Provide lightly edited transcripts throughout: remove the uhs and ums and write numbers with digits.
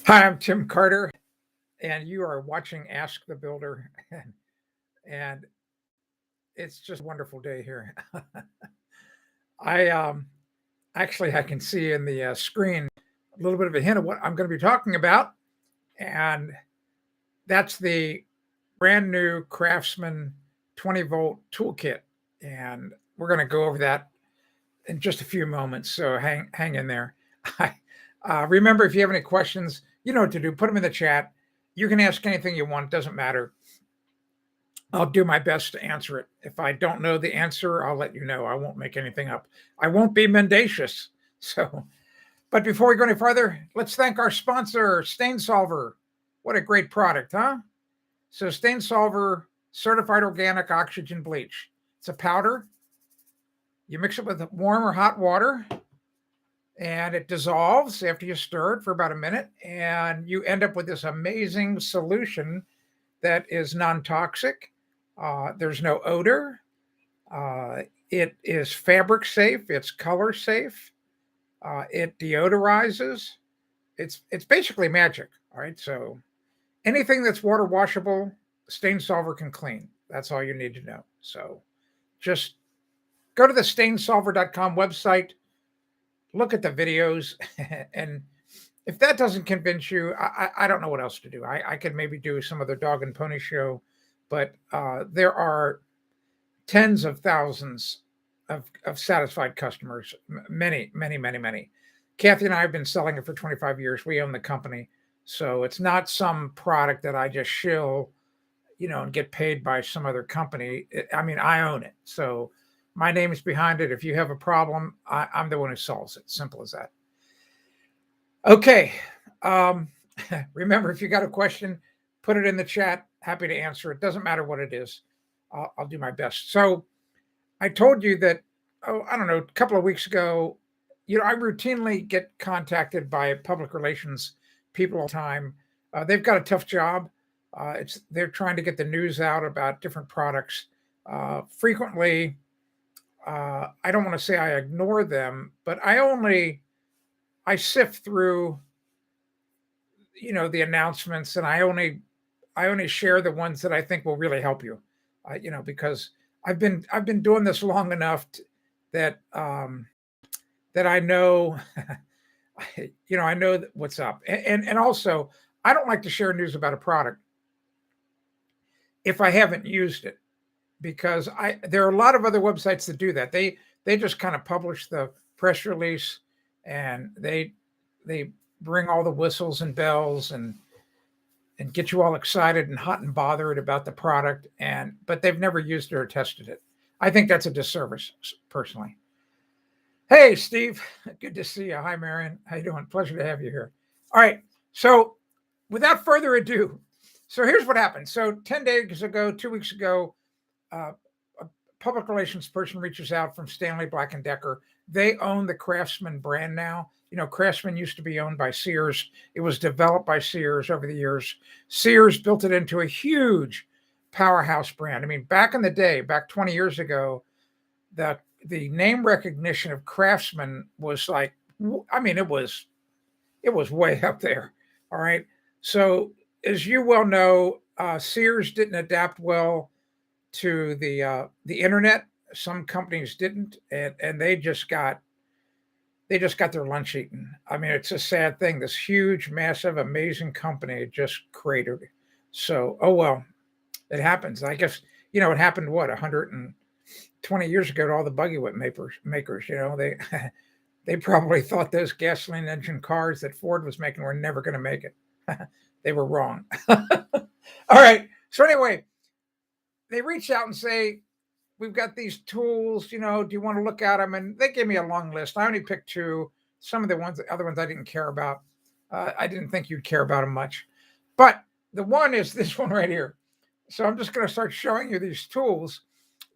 Hi, I'm Tim Carter, and you are watching Ask the Builder. And it's just a wonderful day here. I actually I can see in the screen a little bit of a hint of what I'm going to be talking about, and that's the brand new Craftsman 20-volt toolkit, and we're going to go over that in just a few moments. So hang in there. Remember, if you have any questions, you know what to do. Put them in the chat. You can ask anything you want. It doesn't matter. I'll do my best to answer it. If I don't know the answer, I'll let you know. I won't make anything up. I won't be mendacious. So, but before we go any further, let's thank our sponsor, Stain Solver. What a great product, huh? So Stain Solver certified organic oxygen bleach. It's a powder. You mix it with warm or hot water, and it dissolves after you stir it for about a minute, and you end up with this amazing solution that is non-toxic. There's no odor. It is fabric safe. It's color safe. It deodorizes. It's basically magic. All right. So anything that's water washable, Stain Solver can clean. That's all you need to know. So just go to the stainsolver.com website, look at the videos, and if that doesn't convince you, I don't know what else to do. I could maybe do some other dog and pony show, but there are tens of thousands of satisfied customers, many, many, many, many. Kathy and I have been selling it for 25 years. We own the company. So it's not some product that I just shill, and get paid by some other company. I own it. So my name is behind it. If you have a problem, I'm the one who solves it. Simple as that. Okay. Remember, if you got a question, put it in the chat. Happy to answer it. Doesn't matter what it is. I'll do my best. So I told you that, I don't know, a couple of weeks ago, I routinely get contacted by public relations people all the time. They've got a tough job. They're trying to get the news out about different products. Frequently, I don't want to say I ignore them, but I sift through, the announcements, and I only share the ones that I think will really help you. Because I've been doing this long enough that that I know, I know what's up, and also I don't like to share news about a product if I haven't used it, because there are a lot of other websites that do that. They just kind of publish the press release, and they bring all the whistles and bells and get you all excited and hot and bothered about the product, but they've never used it or tested it. I think that's a disservice, personally. Hey, Steve, good to see you. Hi, Marion. How you doing? Pleasure to have you here. All right. So without further ado, so here's what happened. So 10 days ago, 2 weeks ago, a public relations person reaches out from Stanley Black & Decker. They own the Craftsman brand now. Craftsman used to be owned by Sears. It was developed by Sears over the years. Sears built it into a huge powerhouse brand. Back in the day, back 20 years ago, the name recognition of Craftsman was like, it was way up there. All right. So as you well know, Sears didn't adapt well to the internet. Some companies didn't, and they just got their lunch eaten. It's a sad thing. This huge, massive, amazing company just cratered. So, oh well, it happens. I guess it happened 120 years ago to all the buggy whip makers. They probably thought those gasoline engine cars that Ford was making were never going to make it. They were wrong. All right. So anyway, they reach out and say, we've got these tools, do you want to look at them? And they gave me a long list. I only picked two. Some of the other ones I didn't care about. I didn't think you'd care about them much. But the one is this one right here. So I'm just going to start showing you these tools.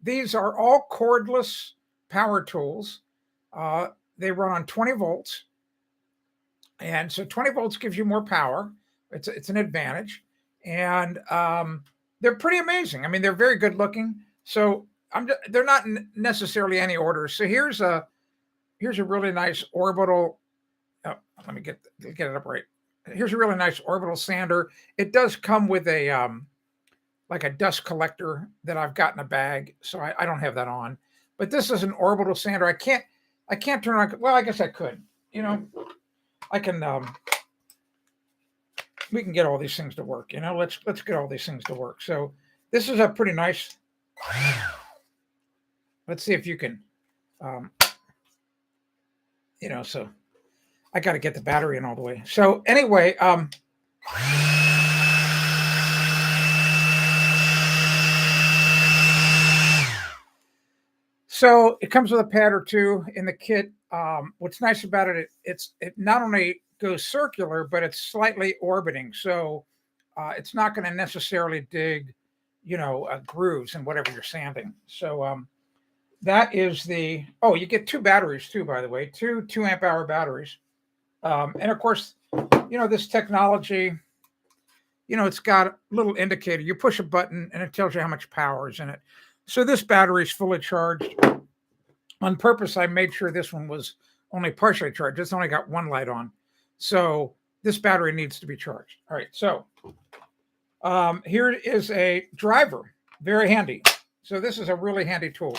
These are all cordless power tools. They run on 20 volts. And so 20 volts gives you more power. It's an advantage. And they're pretty amazing. They're very good looking. So they're not necessarily any orders. So here's a really nice Orbital. Oh, let me get it up right. here's a really nice orbital sander. It does come with a like a dust collector that I've got in a bag, so I don't have that on. But this is an orbital sander. I can't turn on. Well, I guess I could. You know, I can. We can get all these things to work. You know, let's get all these things to work. So this is a pretty nice. Let's see if you can. You know, so I got to get the battery in all the way. So anyway, so it comes with a pad or two in the kit. What's nice about it, it not only goes circular, but it's slightly orbiting. So it's not going to necessarily dig, you know, grooves and whatever you're sanding. So that is the, oh, you get two batteries too, by the way, two 2-amp-hour batteries. And of course, you know, this technology, you know, it's got a little indicator. You push a button and it tells you how much power is in it. So this battery is fully charged. On purpose, I made sure this one was only partially charged. It's only got one light on. So this battery needs to be charged. All right, so here is a driver, very handy. So this is a really handy tool.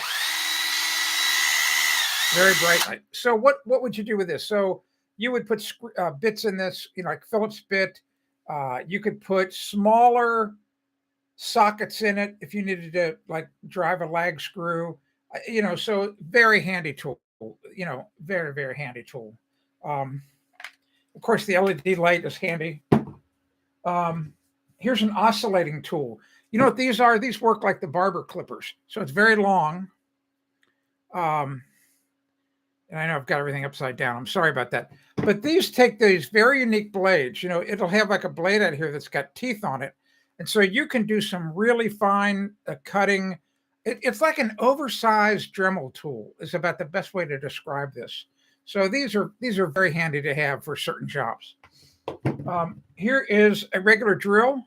Very bright light. So what would you do with this? So you would put bits in this, you know, like Phillips bit. You could put smaller sockets in it if you needed to like drive a lag screw, you know, so very handy tool, you know, very, very handy tool. Of course, the LED light is handy. Here's an oscillating tool. You know what these are? These work like the barber clippers. So it's very long. And I know I've got everything upside down. I'm sorry about that. But these take these very unique blades. You know, it'll have like a blade out here that's got teeth on it. And so you can do some really fine cutting. It's like an oversized Dremel tool is about the best way to describe this. So these are very handy to have for certain jobs. Here is a regular drill.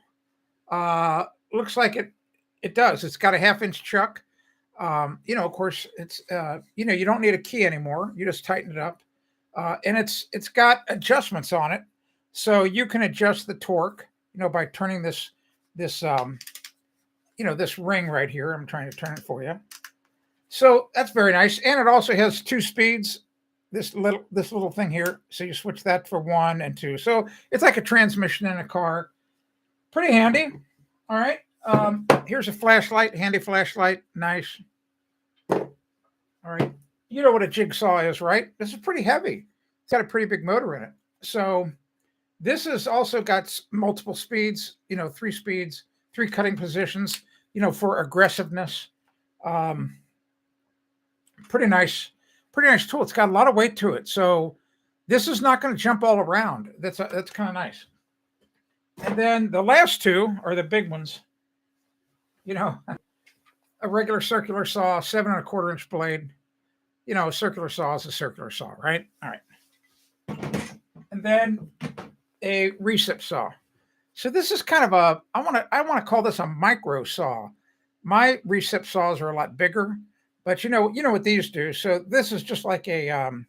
Looks like it does. It's got a 1/2-inch chuck. You know, of course, it's you know, you don't need a key anymore. You just tighten it up, and it's got adjustments on it, so you can adjust the torque. You know, by turning this you know, this ring right here. I'm trying to turn it for you. So that's very nice, and it also has 2 speeds. This little thing here, so you switch that for 1 and 2. So it's like a transmission in a car. Pretty handy. All right. Here's a flashlight, handy flashlight. Nice. All right. You know what a jigsaw is, right? This is pretty heavy. It's got a pretty big motor in it. So this has also got multiple speeds, you know, 3 speeds, 3 cutting positions, you know, for aggressiveness. Pretty nice tool. It's got a lot of weight to it. So this is not going to jump all around. That's kind of nice. And then the last 2 are the big ones. You know, a regular circular saw, 7 1/4-inch blade. You know, a circular saw is a circular saw, right? All right. And then a recip saw. So this is kind of a, I want to call this a micro saw. My recip saws are a lot bigger, but you know what these do. So this is just like a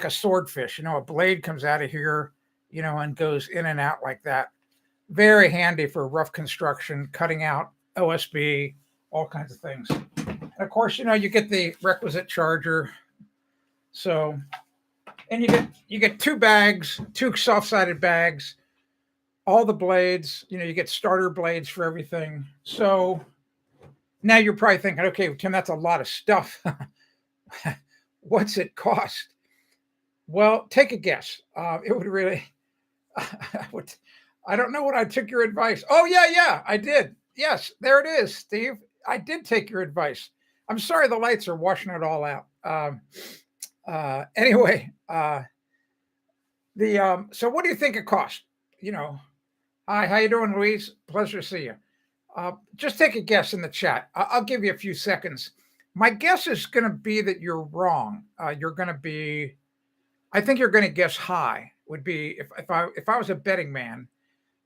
swordfish. You know, a blade comes out of here, you know, and goes in and out like that. Very handy for rough construction, cutting out OSB, all kinds of things. And of course, you know, you get the requisite charger. So, and you get 2 bags, 2 soft-sided bags, all the blades, you know, you get starter blades for everything. So now you're probably thinking, okay, Tim, that's a lot of stuff. What's it cost? Well, take a guess. It would really, I don't know what I took your advice. Oh, yeah, I did. Yes, there it is, Steve. I did take your advice. I'm sorry the lights are washing it all out. Anyway, so what do you think it cost? You know, hi, how you doing, Louise? Pleasure to see you. Just take a guess in the chat. I'll give you a few seconds. My guess is going to be that you're wrong. You're going to be, I think you're going to guess high. Would be if I was a betting man,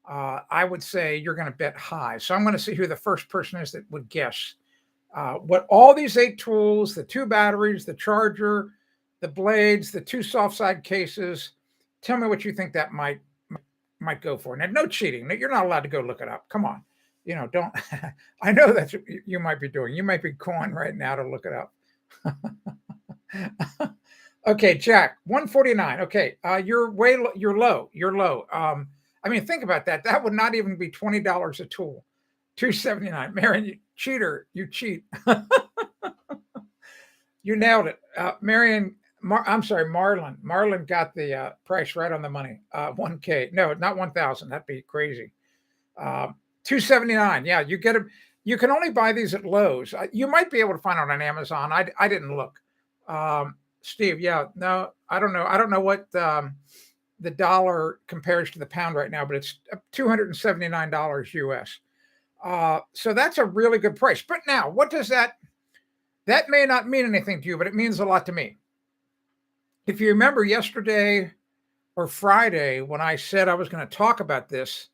I would say you're going to bet high. So I'm going to see who the first person is that would guess what all these 8 tools, the 2 batteries, the charger, the blades, the 2 soft side cases. Tell me what you think that might might go for. Now, no cheating. You're not allowed to go look it up. Come on. Don't. I know that's what you might be doing. You might be going right now to look it up. Okay, Jack, 149. Okay, you're you're low. You're low. I mean, think about that. That would not even be $20 a tool. 279. Marion, you cheater. You cheat. You nailed it. Marion, I'm sorry, Marlon. Marlon got the price right on the money. 1K. No, not 1,000. That'd be crazy. 279. Yeah, you get them. You can only buy these at Lowe's. You might be able to find it on Amazon. I didn't look. Steve, yeah, no, I don't know. I don't know what the dollar compares to the pound right now, but it's $279 US. So that's a really good price. But now, what does that may not mean anything to you, but it means a lot to me. If you remember yesterday or Friday when I said I was going to talk about this,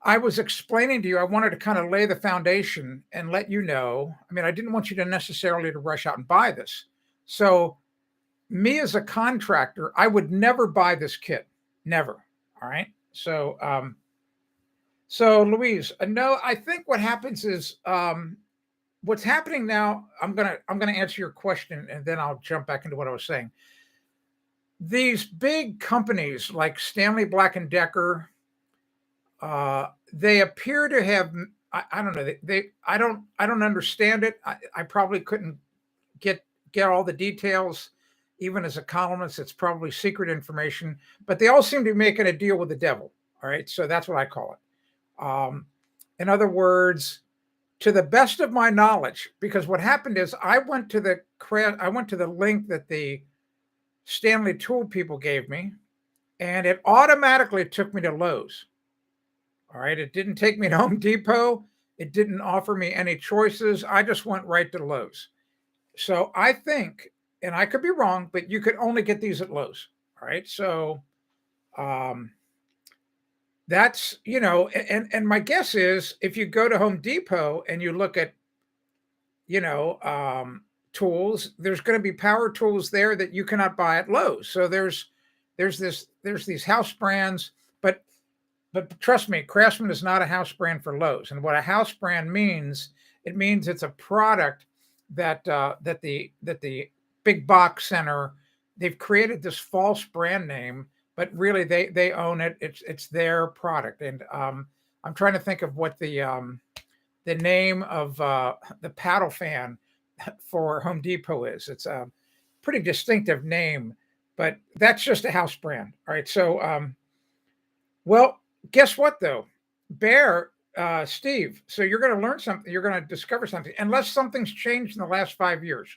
I was explaining to you, I wanted to kind of lay the foundation and let you know. I mean, I didn't want you to necessarily to rush out and buy this. So me as a contractor, I would never buy this kit. Never. All right. So, Louise, no, I think what happens is, what's happening now, I'm gonna answer your question and then I'll jump back into what I was saying. These big companies like Stanley Black and Decker, they appear to have, I don't know, I don't understand it. I probably couldn't get all the details. Even as a columnist, it's probably secret information, but they all seem to be making a deal with the devil. All right, so that's what I call it. In other words, to the best of my knowledge, because what happened is I went to the link that the Stanley Tool people gave me, and it automatically took me to Lowe's. All right, it didn't take me to Home Depot. It didn't offer me any choices. I just went right to Lowe's. So I think, and I could be wrong, but you could only get these at Lowe's. All right, so that's, and my guess is if you go to Home Depot and you look at, tools, there's going to be power tools there that you cannot buy at Lowe's. So there's these house brands, but trust me, Craftsman is not a house brand for Lowe's. And what a house brand means, it means it's a product that the big box center, they've created this false brand name, but really they own it. It's their product. And I'm trying to think of what the name of the paddle fan for Home Depot is. It's a pretty distinctive name, but that's just a house brand. All right. So, well, guess what though? Bear, Steve, so you're going to learn something. You're going to discover something, unless something's changed in the last 5 years.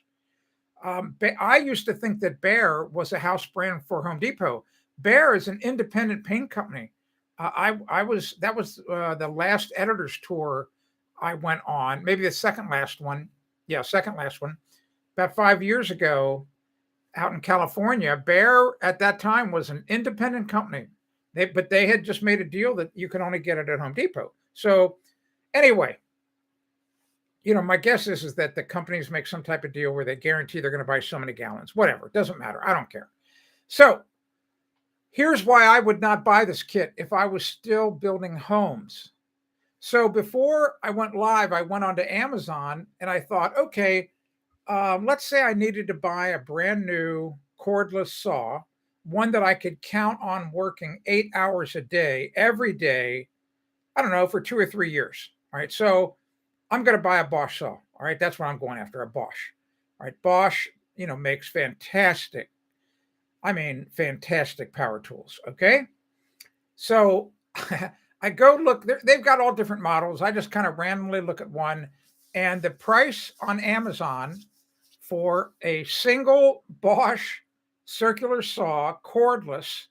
I used to think that Bear was a house brand for Home Depot. Bear is an independent paint company. That was the last editor's tour I went on, maybe the second last one. Yeah, second last one. About 5 years ago, out in California, Bear at that time was an independent company. But they had just made a deal that you can only get it at Home Depot. So anyway, my guess is that the companies make some type of deal where they guarantee they're going to buy so many gallons. Whatever, it doesn't matter. I don't care. So here's why I would not buy this kit if I was still building homes. So before I went live, I went onto Amazon and I thought, okay, let's say I needed to buy a brand new cordless saw, one that I could count on working 8 hours a day, every day, I don't know, for 2 or 3 years. All right. So I'm going to buy a Bosch saw. All right. That's what I'm going after, a Bosch. All right. Bosch, makes fantastic power tools. Okay. So I go look, they've got all different models. I just kind of randomly look at one, and the price on Amazon for a single Bosch circular saw, cordless,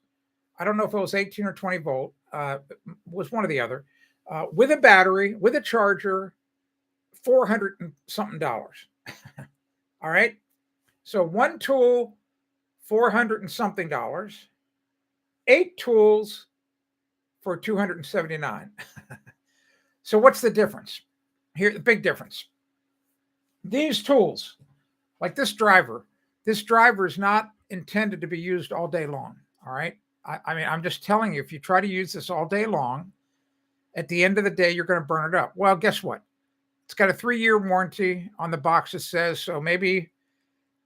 I don't know if it was 18 or 20 volt, was one or the other, with a battery, with a charger, $400 and something. All right. So one tool, $400 and something. 8 tools for $279. So what's the difference? Here, the big difference. These tools, like this driver is not intended to be used all day long. All right. I mean, I'm just telling you, if you try to use this all day long, at the end of the day, you're going to burn it up. Well, guess what? It's got a 3-year warranty on the box. It says so. Maybe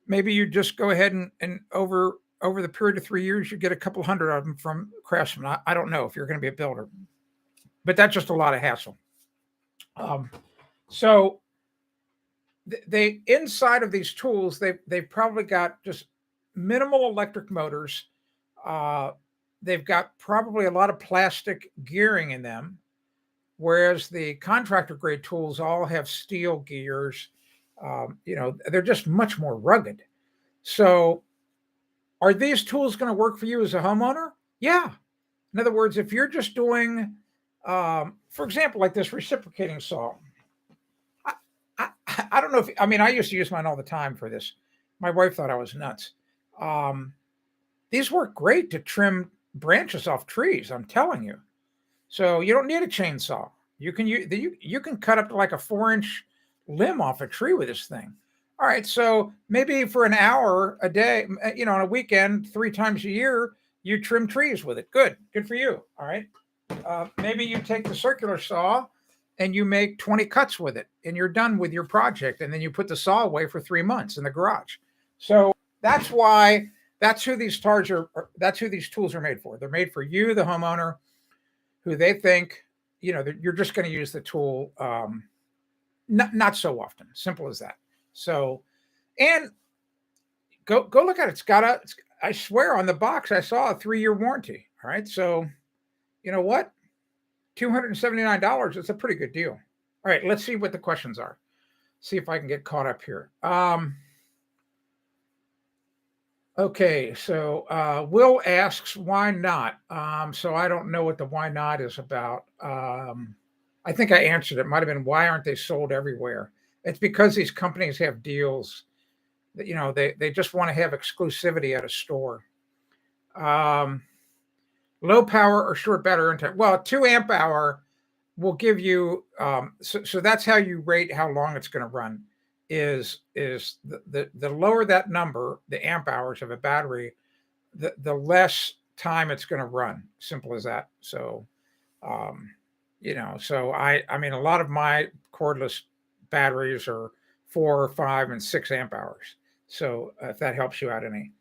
you just go ahead and over the period of 3 years, you get a couple hundred of them from Craftsman. I don't know if you're going to be a builder, but that's just a lot of hassle. So they inside of these tools, they've probably got just minimal electric motors. They've got probably a lot of plastic gearing in them, whereas the contractor grade tools all have steel gears. They're just much more rugged. So are these tools going to work for you as a homeowner? Yeah. In other words, if you're just doing, for example, like this reciprocating saw, I don't know if, I mean, I used to use mine all the time for this. My wife thought I was nuts. These work great to trim branches off trees, I'm telling you. So you don't need a chainsaw. You can cut up to like a 4-inch limb off a tree with this thing. All right, so maybe for an hour a day, on a weekend, 3 times a year, you trim trees with it. Good for you. All right. Maybe you take the circular saw and you make 20 cuts with it, and you're done with your project, and then you put the saw away for 3 months in the garage. So that's who these tools are made for. They're made for you, the homeowner, who they think, you're just going to use the tool not so often. Simple as that. So, and go look at it. I swear on the box I saw a 3-year warranty. All right. So you know what? $279. It's a pretty good deal. All right. Let's see what the questions are. See if I can get caught up here. Okay. So Will asks, why not? So I don't know what the why not is about. I think I answered it. It might have been, why aren't they sold everywhere? It's because these companies have deals that, they just want to have exclusivity at a store. Low power or short battery time. Well, 2 amp hour will give you, so that's how you rate how long it's going to run is the lower that number, the amp hours of a battery, the less time it's going to run. Simple as that. So, so I mean, a lot of my cordless batteries are 4, 5, and 6 amp hours. So if that helps you out any.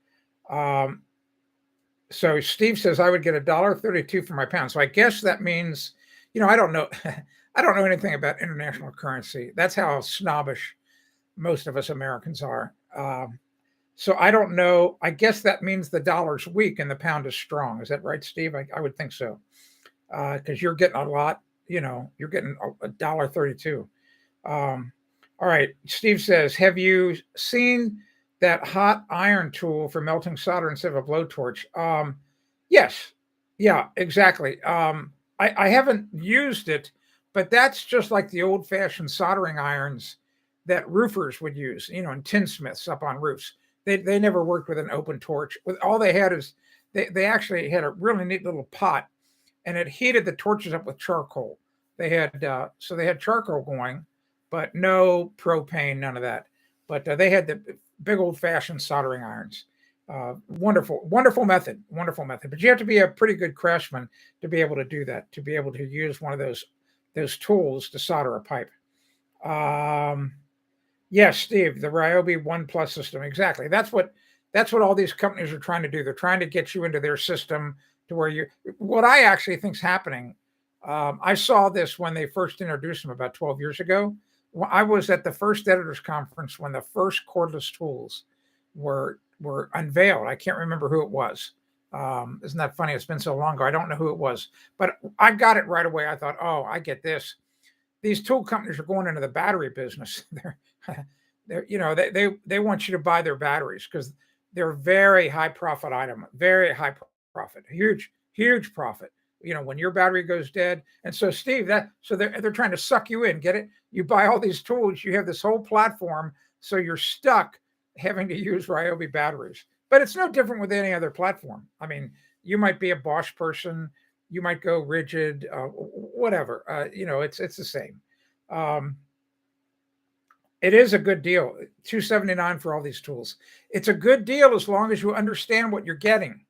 So Steve says I would get $1.32 for my pound. So I guess that means, I don't know. I don't know anything about international currency. That's how snobbish most of us Americans are. So I don't know. I guess that means the dollar's weak and the pound is strong. Is that right, Steve? I would think so. Because you're getting a lot, you're getting $1.32. All right. Steve says, have you seen that hot iron tool for melting solder instead of a blowtorch? Yes. Yeah, exactly. I haven't used it, but that's just like the old fashioned soldering irons that roofers would use, and tinsmiths up on roofs. They never worked with an open torch. All they had is they actually had a really neat little pot, and it heated the torches up with charcoal. They had charcoal going, but no propane, none of that. But they had the big old fashioned soldering irons. Wonderful method. But you have to be a pretty good craftsman to be able to do that, to be able to use one of those tools to solder a pipe. Yes, Steve, the Ryobi One Plus system. Exactly. That's what all these companies are trying to do. They're trying to get you into their system to where what I actually think is happening. I saw this when they first introduced them about 12 years ago. I was at the first editors conference when the first cordless tools were unveiled. I can't remember who it was. Isn't that funny? It's been so long ago. I don't know who it was, but I got it right away. I thought, oh, I get this. These tool companies are going into the battery business. They want you to buy their batteries because they're very high profit item, very high profit, huge profit. When your battery goes dead. And so Steve, they're trying to suck you in, get it? You buy all these tools, you have this whole platform. So you're stuck having to use Ryobi batteries, but it's no different with any other platform. I mean, you might be a Bosch person, you might go rigid, whatever, it's the same. It is a good deal. $279 for all these tools. It's a good deal as long as you understand what you're getting.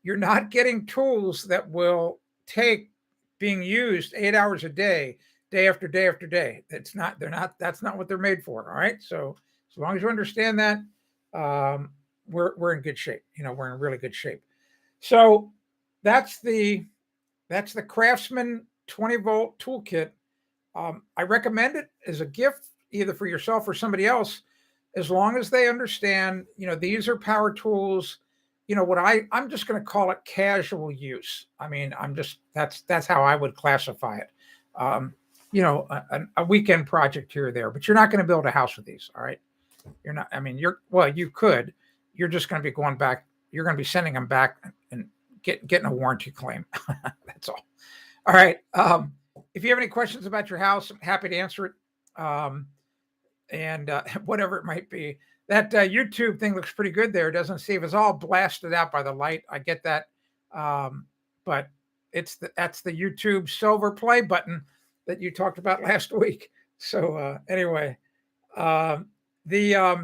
you're not getting tools that will take being used 8 hours a day, day after day after day. That's not what they're made for. All right. So as long as you understand that, we're in good shape. We're in really good shape. So that's the Craftsman 20-volt toolkit. I recommend it as a gift, either for yourself or somebody else, as long as they understand, these are power tools. What I'm just going to call it casual use. I mean, that's how I would classify it. A weekend project here or there, but you're not going to build a house with these. All right. You're not, I mean, you could, you're just going to be going back. You're going to be sending them back and getting a warranty claim. That's all. All right. If you have any questions about your house, I'm happy to answer it. And whatever it might be. That YouTube thing looks pretty good there. Doesn't see if it's all blasted out by the light. I get that. But that's the YouTube silver play button that you talked about last week. So anyway, what did I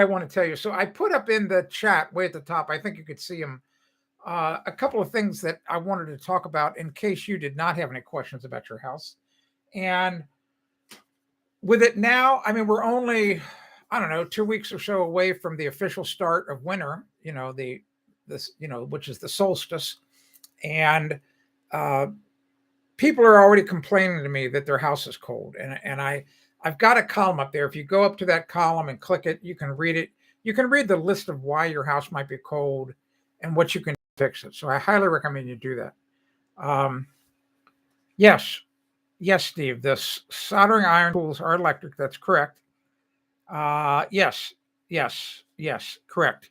want to tell you? So I put up in the chat way at the top, I think you could see them, a couple of things that I wanted to talk about in case you did not have any questions about your house. And with it now, I mean, we're only, I don't know, 2 weeks or so away from the official start of winter, which is the solstice. And people are already complaining to me that their house is cold. And I've got a column up there. If you go up to that column and click it, you can read it. You can read the list of why your house might be cold and what you can fix it. So I highly recommend you do that. Yes, Steve, the soldering iron tools are electric. That's correct. Yes, correct.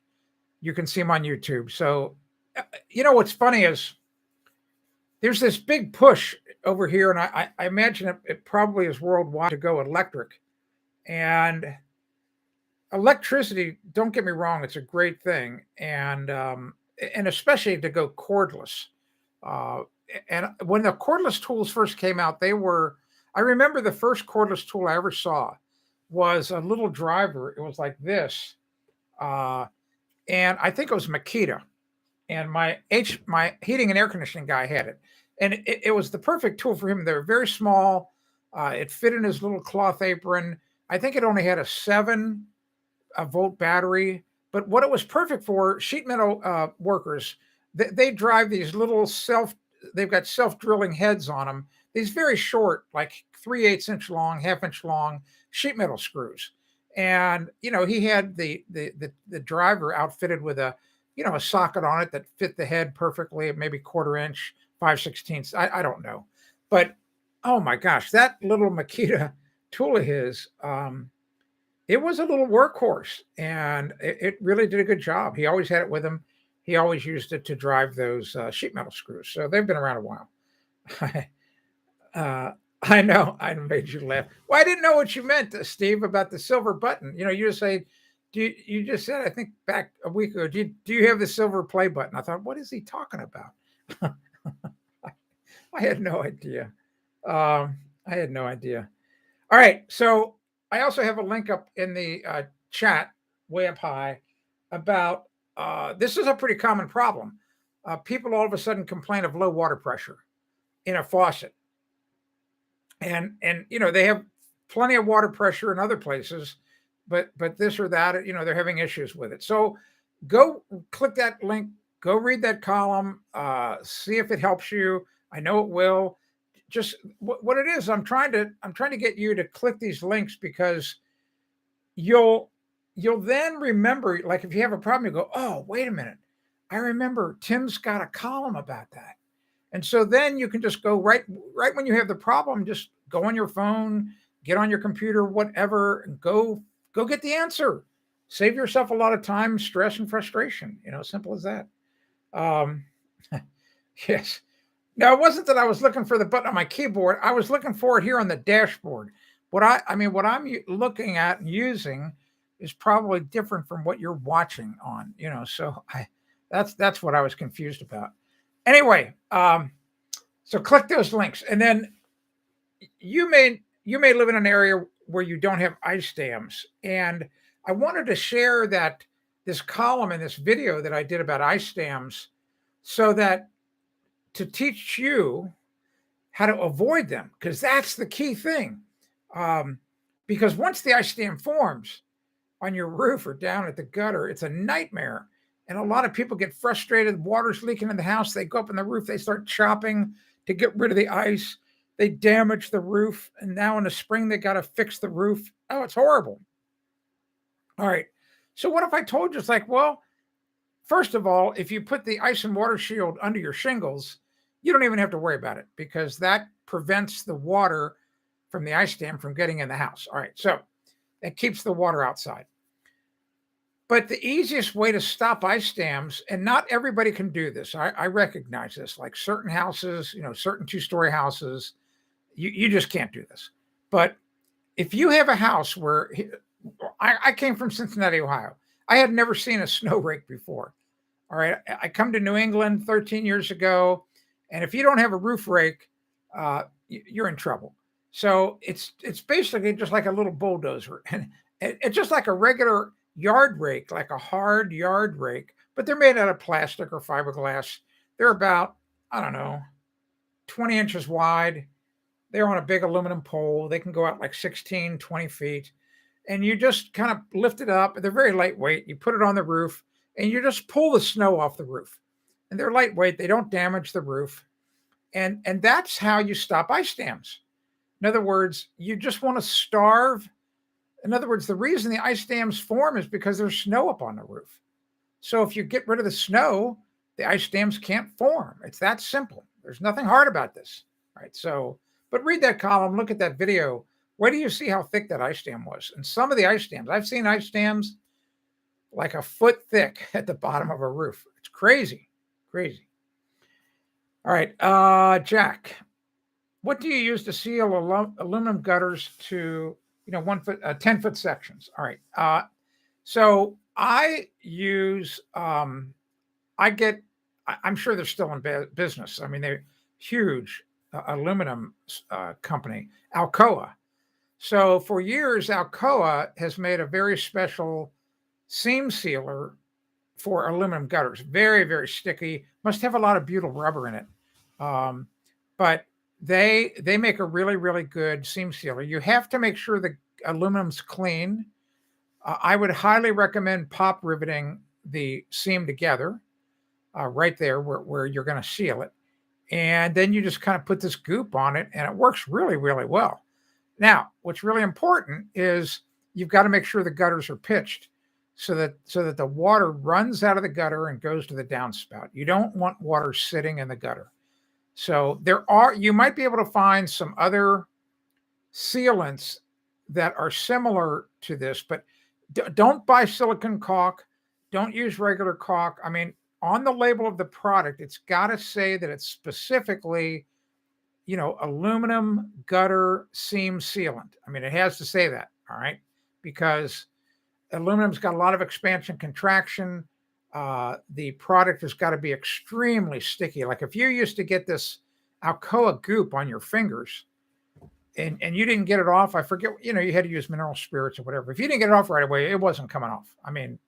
You can see them on YouTube. So, what's funny is there's this big push over here, and I imagine it probably is worldwide to go electric. And electricity, don't get me wrong, it's a great thing. And especially to go cordless. And when the cordless tools first came out, I remember the first cordless tool I ever saw was a little driver. It was like this. And I think it was Makita. And my heating and air conditioning guy had it. And it was the perfect tool for him. They were very small. It fit in his little cloth apron. I think it only had a 7-volt battery. But what it was perfect for, sheet metal workers, they drive these little they've got self-drilling heads on them. These very short, like 3/8 inch long, half-inch long sheet metal screws. And, he had the driver outfitted with a socket on it that fit the head perfectly, maybe 1/4 inch, 5/16. I don't know. But, oh my gosh, that little Makita tool of his, it was a little workhorse, and it really did a good job. He always had it with him. He always used it to drive those sheet metal screws. So they've been around a while. I know I made you laugh. Well, I didn't know what you meant, Steve, about the silver button. You just say, you just said, I think back a week ago, do you have the silver play button? I thought, what is he talking about? I had no idea. All right. So I also have a link up in the chat way up high about this is a pretty common problem. People all of a sudden complain of low water pressure in a faucet. And they have plenty of water pressure in other places, but this or that, they're having issues with it. So go click that link, go read that column, see if it helps you. I know it will. Just what it is, I'm trying to get you to click these links because you'll then remember, like if you have a problem, you go, oh, wait a minute. I remember Tim's got a column about that. And so then you can just go right when you have the problem, just go on your phone, get on your computer, whatever, and go get the answer. Save yourself a lot of time, stress, and frustration. Simple as that. Yes. Now, it wasn't that I was looking for the button on my keyboard. I was looking for it here on the dashboard. What I'm looking at and using is probably different from what you're watching on, so that's what I was confused about. Anyway, so click those links, and then you may live in an area where you don't have ice dams, and I wanted to share that this column in this video that I did about ice dams so that to teach you how to avoid them, because that's the key thing. Because once the ice dam forms on your roof or down at the gutter, it's a nightmare. And a lot of people get frustrated. Water's leaking in the house. They go up on the roof. They start chopping to get rid of the ice. They damage the roof. And now in the spring, they got to fix the roof. Oh, it's horrible. All right. So what if I told you, it's like, well, first of all, if you put the ice and water shield under your shingles, you don't even have to worry about it because that prevents the water from the ice dam from getting in the house. All right. So it keeps the water outside. But the easiest way to stop ice dams, and not everybody can do this, I recognize this, like certain houses, certain two-story houses, you just can't do this. But if you have a house where I came from Cincinnati, Ohio, I had never seen a snow rake before. All right. I come to New England 13 years ago, and if you don't have a roof rake, you're in trouble. So it's basically just like a little bulldozer, and it's just like a regular yard rake, like a hard yard rake, but they're made out of plastic or fiberglass. They're about, I don't know, 20 inches wide. They're on a big aluminum pole. They can go out like 16, 20 feet. And you just kind of lift it up. They're very lightweight. You put it on the roof and you just pull the snow off the roof. And they're lightweight. They don't damage the roof. And that's how you stop ice dams. In other words, you just want to starve. In other words, the reason the ice dams form is because there's snow up on the roof. So if you get rid of the snow, the ice dams can't form. It's that simple. There's nothing hard about this. Right. So, but read that column, look at that video. Where do you see how thick that ice dam was? And some of the ice dams, I've seen ice dams like a foot thick at the bottom of a roof. It's crazy, crazy. All right, Jack, what do you use to seal aluminum gutters to 1 foot, 10-foot sections? All right. So I use, I'm sure they're still in business. I mean, they're huge aluminum company, Alcoa. So for years, Alcoa has made a very special seam sealer for aluminum gutters. Very, very sticky. Must have a lot of butyl rubber in it. But they make a really, really good seam sealer. You have to make sure the aluminum's clean. I would highly recommend pop riveting the seam together right there where you're going to seal it. And then you just kind of put this goop on it, and it works really, really well. Now, what's really important is you've got to make sure the gutters are pitched so that the water runs out of the gutter and goes to the downspout. You don't want water sitting in the gutter. So you might be able to find some other sealants that are similar to this, but don't buy silicone caulk. Don't use regular caulk. I mean, on the label of the product, it's got to say that it's specifically, aluminum gutter seam sealant. I mean, it has to say that, all right? Because aluminum's got a lot of expansion, contraction. The product has got to be extremely sticky. Like if you used to get this Alcoa goop on your fingers and you didn't get it off, I forget, you had to use mineral spirits or whatever. If you didn't get it off right away, it wasn't coming off. I mean,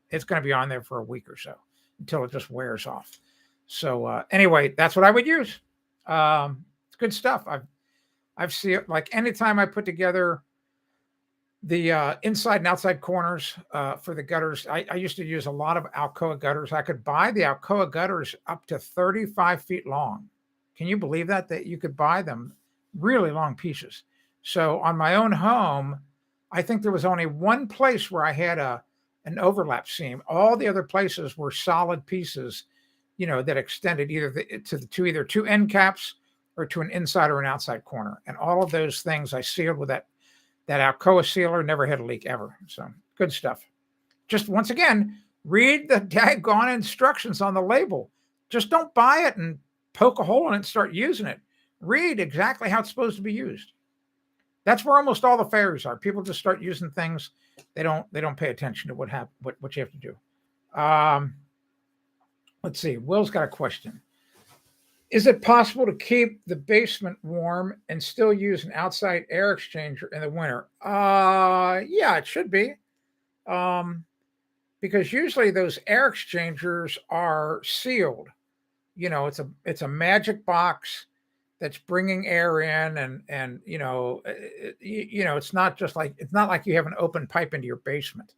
it's going to be on there for a week or so until it just wears off. So anyway, that's what I would use. It's good stuff. I've seen it like anytime I put together the inside and outside corners for the gutters. I used to use a lot of Alcoa gutters. I could buy the Alcoa gutters up to 35 feet long. Can you believe that you could buy them really long pieces? So on my own home, I think there was only one place where I had an overlap seam. All the other places were solid pieces, that extended to either two end caps or to an inside or an outside corner. And all of those things I sealed with that Alcoa sealer, never had a leak ever. So good stuff. Just once again, read the daggone instructions on the label. Just don't buy it and poke a hole in it and start using it. Read exactly how it's supposed to be used. That's where almost all the failures are. People just start using things. They don't pay attention to what you have to do. Let's see. Will's got a question. Is it possible to keep the basement warm and still use an outside air exchanger in the winter? Yeah, it should be. because usually those air exchangers are sealed. It's a magic box that's bringing air in, and it's not like you have an open pipe into your basement.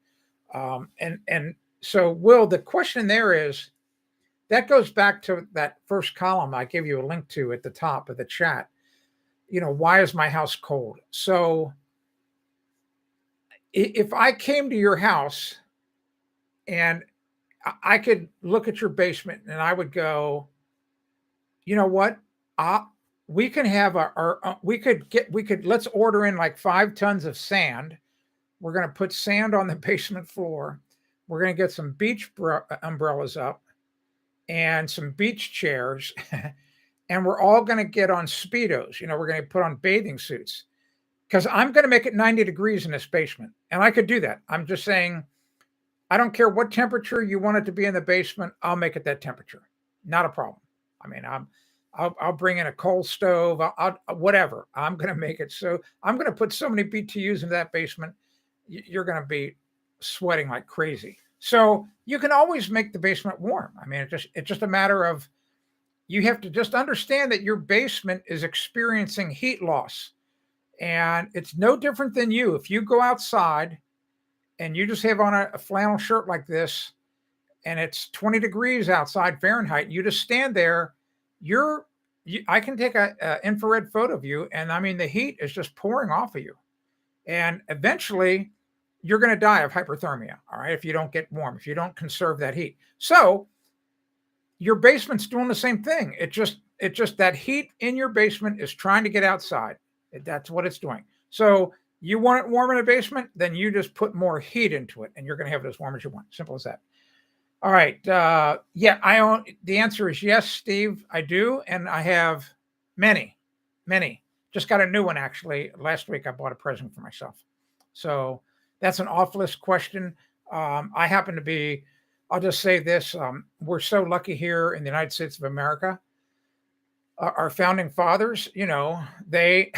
And so, Will, the question there is, that goes back to that first column I gave you a link to at the top of the chat. Why is my house cold? So if I came to your house and I could look at your basement and I would go, you know what? Uh, we can have let's order in like 5 tons of sand. We're going to put sand on the basement floor. We're going to get some beach umbrellas up and some beach chairs. And we're all going to get on Speedos. We're going to put on bathing suits because I'm going to make it 90 degrees in this basement. And I could do that. I'm just saying, I don't care what temperature you want it to be in the basement. I'll make it that temperature. Not a problem. I mean, I'll bring in a coal stove. I'll whatever. I'm going to make it so. I'm going to put so many BTUs in that basement. You're going to be sweating like crazy. So you can always make the basement warm. I mean, it's just a matter of, you have to just understand that your basement is experiencing heat loss. And it's no different than you. If you go outside and you just have on a flannel shirt like this, and it's 20 degrees outside Fahrenheit, you just stand there, I can take a infrared photo of you, and I mean, the heat is just pouring off of you. And eventually you're going to die of hyperthermia, all right, if you don't get warm, if you don't conserve that heat. So your basement's doing the same thing. It's just that heat in your basement is trying to get outside. That's what it's doing. So you want it warm in a basement, then you just put more heat into it, and you're going to have it as warm as you want. Simple as that. All right. Yeah, I own. The answer is yes, Steve. I do, and I have many. Just got a new one actually. Last week I bought a present for myself. So that's an off-list question. I happen to be. I'll just say this: we're so lucky here in the United States of America. Our founding fathers, they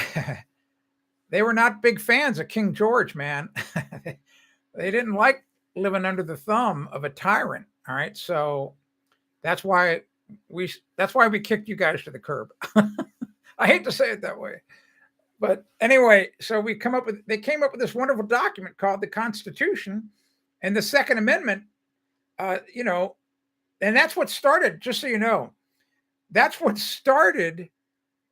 they were not big fans of King George, man. They didn't like living under the thumb of a tyrant. All right, so that's why we kicked you guys to the curb. I hate to say it that way, but anyway, so they came up with this wonderful document called the Constitution and the Second Amendment. And that's what started. Just so you know, that's what started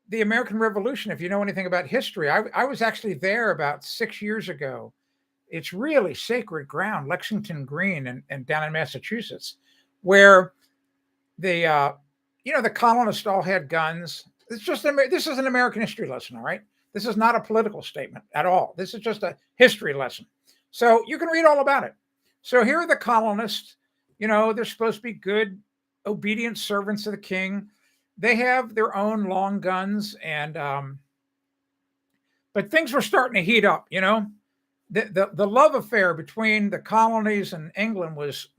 the American Revolution. If you know anything about history, I was actually there about 6 years ago. It's really sacred ground, Lexington Green, and down in Massachusetts, where the colonists all had guns. This is an American history lesson, all right? This is not a political statement at all. This is just a history lesson. So you can read all about it. So here are the colonists. They're supposed to be good, obedient servants of the king. They have their own long guns, and but things were starting to heat up. The love affair between the colonies and England was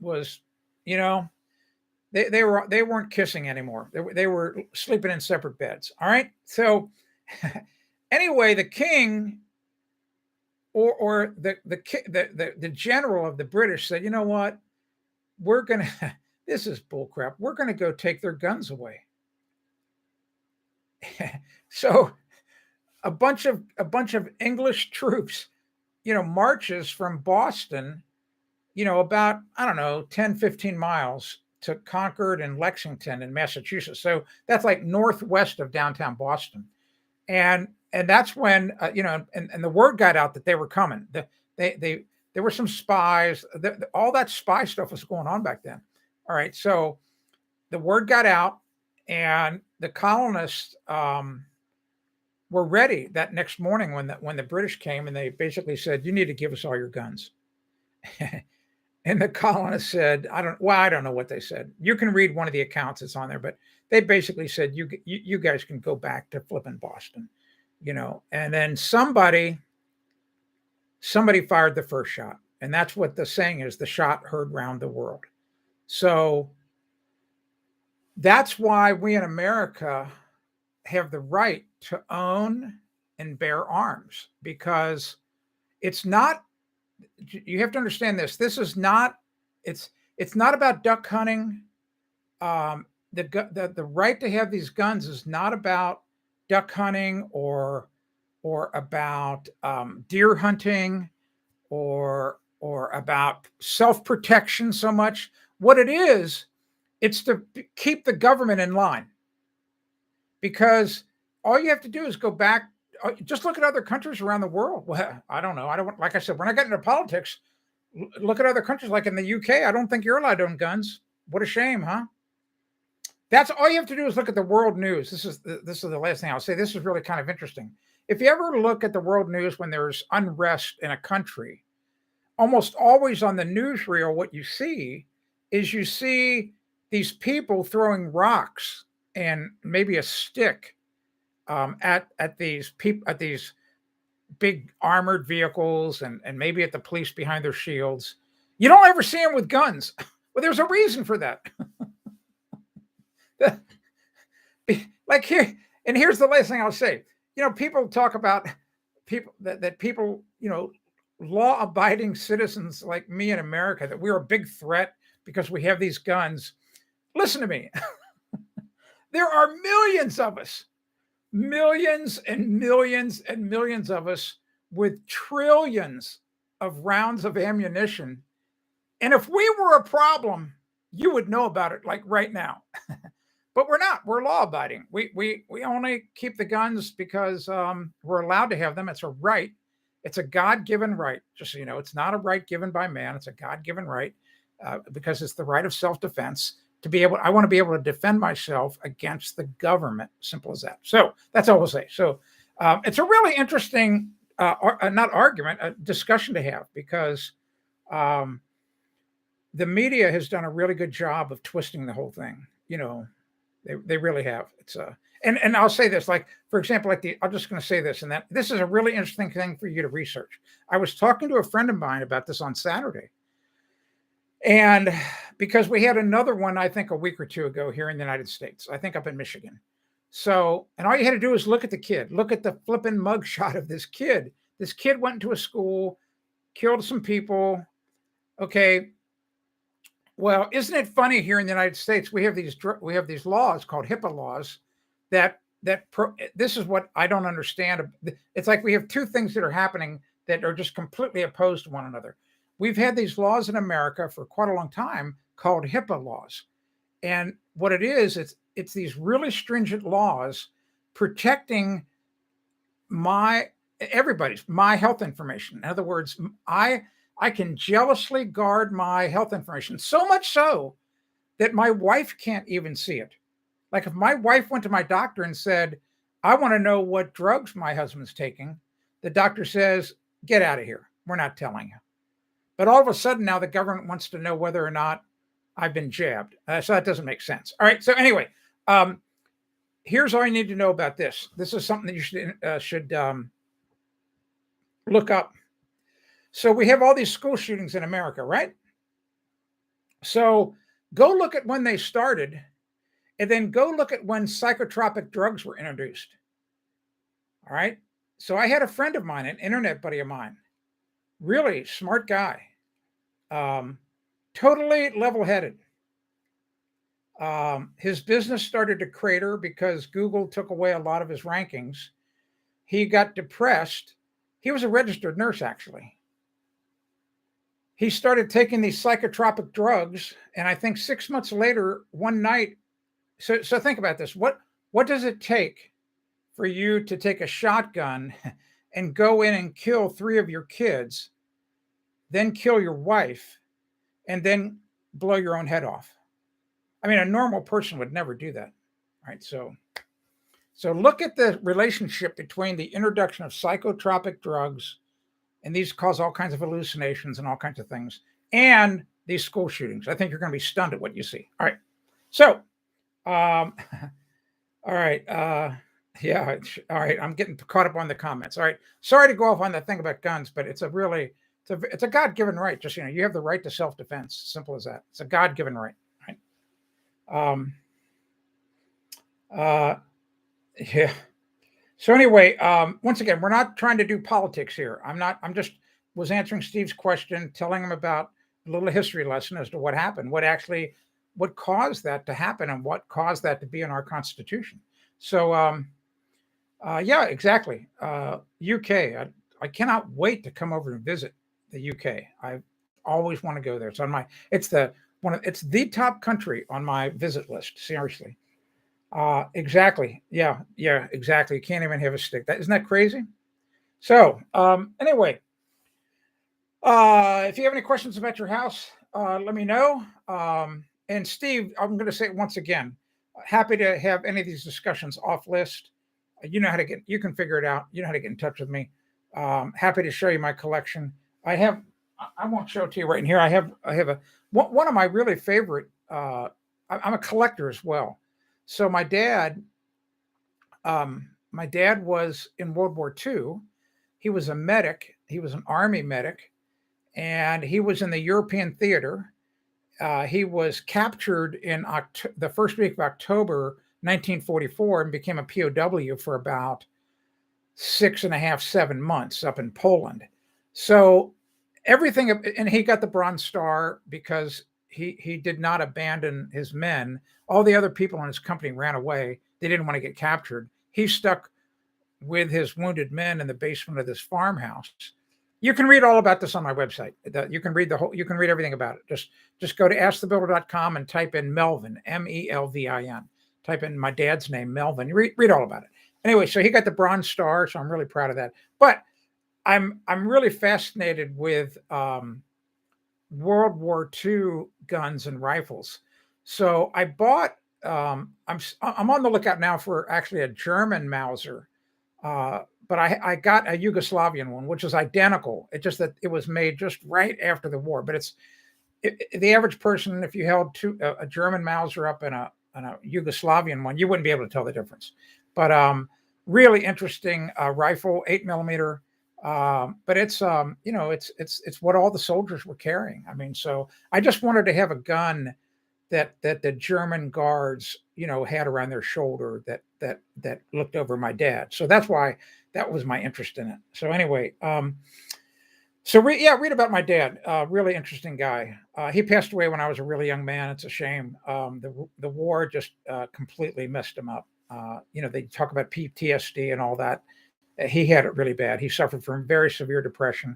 they weren't kissing anymore. They were sleeping in separate beds. All right. So anyway, the king or the general of the British said, you know what, we're gonna this is bullcrap. We're gonna go take their guns away. So a bunch of English troops, marches from Boston, about, I don't know, 10, 15 miles to Concord and Lexington in Massachusetts. So that's like northwest of downtown Boston. And that's when, and the word got out that they were coming. There were some spies. All that spy stuff was going on back then. All right. So the word got out, and the colonists were ready that next morning when the British came, and they basically said, you need to give us all your guns. And the colonists said, I don't know what they said. You can read one of the accounts that's on there, but they basically said, you guys can go back to flipping Boston, and then somebody fired the first shot. And that's what the saying is, the shot heard round the world. So that's why we in America have the right to own and bear arms, because it's not, you have to understand this. This is not It's not about duck hunting. The right to have these guns is not about duck hunting or about deer hunting or about self-protection so much. What it is, it's to keep the government in line, because all you have to do is go back. Just look at other countries around the world. Well, I don't know. I don't, like I said, when I get into politics, look at other countries like in the UK. I don't think you're allowed to own guns. What a shame, huh? That's all you have to do is look at the world news. This is the last thing I'll say. This is really kind of interesting. If you ever look at the world news when there's unrest in a country, almost always on the newsreel, what you see is these people throwing rocks and maybe a stick at these big armored vehicles and maybe at the police behind their shields. You don't ever see them with guns. Well, there's a reason for that. Like here, and here's the last thing I'll say. People talk about people that people, law-abiding citizens like me in America, that we're a big threat because we have these guns. Listen to me. There are millions of us, millions and millions and millions of us with trillions of rounds of ammunition. And if we were a problem, you would know about it like right now. But we're not. We're law-abiding. We only keep the guns because we're allowed to have them. It's a right. It's a God-given right. Just so you know, it's not a right given by man. It's a God-given right because it's the right of self-defense to be able. I want to be able to defend myself against the government. Simple as that. So that's all we'll say. So it's a really interesting, not argument, a discussion to have, because the media has done a really good job of twisting the whole thing. They really have. It's and I'll say this, like, for example, I'm just going to say this, and that this is a really interesting thing for you to research. I was talking to a friend of mine about this on Saturday, and because we had another one, I think a week or two ago here in the United States, I think up in Michigan. So, and all you had to do is look at the kid, look at the flipping mugshot of this kid. This kid went into a school, killed some people. Okay. Well, isn't it funny here in the United States, we have these laws called Hipaa laws this is what I don't understand. It's like we have two things that are happening that are just completely opposed to one another. We've had these laws in America for quite a long time called Hipaa laws. And what it is, it's these really stringent laws protecting my health information. In other words, I can jealously guard my health information, so much so that my wife can't even see it. Like if my wife went to my doctor and said, I want to know what drugs my husband's taking, the doctor says, get out of here. We're not telling you. But all of a sudden now the government wants to know whether or not I've been jabbed. So that doesn't make sense. All right. So anyway, here's all you need to know about this. This is something that you should look up. So we have all these school shootings in America, right? So go look at when they started, and then go look at when psychotropic drugs were introduced. All right. So I had a friend of mine, an internet buddy of mine, really smart guy, totally level-headed. His business started to crater because Google took away a lot of his rankings. He got depressed. He was a registered nurse, actually. He started taking these psychotropic drugs, and I think 6 months later, one night. So think about this. What does it take for you to take a shotgun and go in and kill 3 of your kids, then kill your wife, and then blow your own head off? I mean, a normal person would never do that, right? So look at the relationship between the introduction of psychotropic drugs, and these cause all kinds of hallucinations and all kinds of things, and these school shootings. I think you're going to be stunned at what you see. All right. So, all right. Yeah. All right. I'm getting caught up on the comments. All right. Sorry to go off on that thing about guns, but it's a God-given right. Just, you have the right to self-defense. Simple as that. It's a God-given right. Right. Yeah. So anyway, once again, we're not trying to do politics here. I'm just was answering Steve's question, telling him about a little history lesson as to what happened, what caused that to happen, and what caused that to be in our Constitution. So, yeah, exactly. UK. I cannot wait to come over and visit the UK. I always want to go there. It's on my. It's the top country on my visit list. Seriously. Exactly. Yeah. Yeah. Exactly. You can't even have a stick. Isn't that crazy? So, anyway, if you have any questions about your house, let me know. And Steve, I'm going to say it once again. Happy to have any of these discussions off list. You know how to get. You can figure it out. You know how to get in touch with me. Happy to show you my collection. I have. I won't show it to you right in here. I have a one of my really favorite. I'm a collector as well. So my dad was in World War II. He was a medic. He was an army medic, and he was in the European theater. He was captured in the first week of October 1944 and became a POW for about 6.5, 7 months up in Poland. So everything, and he got the Bronze Star because he did not abandon his men. All the other people in his company ran away. They didn't want to get captured. He stuck with his wounded men in the basement of this farmhouse. You can read all about this on my website. You can read you can read everything about it. Just go to askthebuilder.com and type in Melvin, Melvin. Type in my dad's name, Melvin. You read all about it. Anyway, so he got the Bronze Star, so I'm really proud of that. But I'm really fascinated with World War II guns and rifles. So I bought. I'm on the lookout now for actually a German Mauser, but I got a Yugoslavian one, which is identical. It's just that it was made just right after the war. But the average person, if you held a German Mauser up and a Yugoslavian one, you wouldn't be able to tell the difference. But really interesting rifle, 8mm. But it's it's what all the soldiers were carrying. I mean, so I just wanted to have a gun that the German guards, had around their shoulder that looked over my dad. So that's why that was my interest in it. So anyway, read about my dad. Really interesting guy. He passed away when I was a really young man. It's a shame. The war just completely messed him up. They talk about PTSD and all that. He had it really bad. He suffered from very severe depression,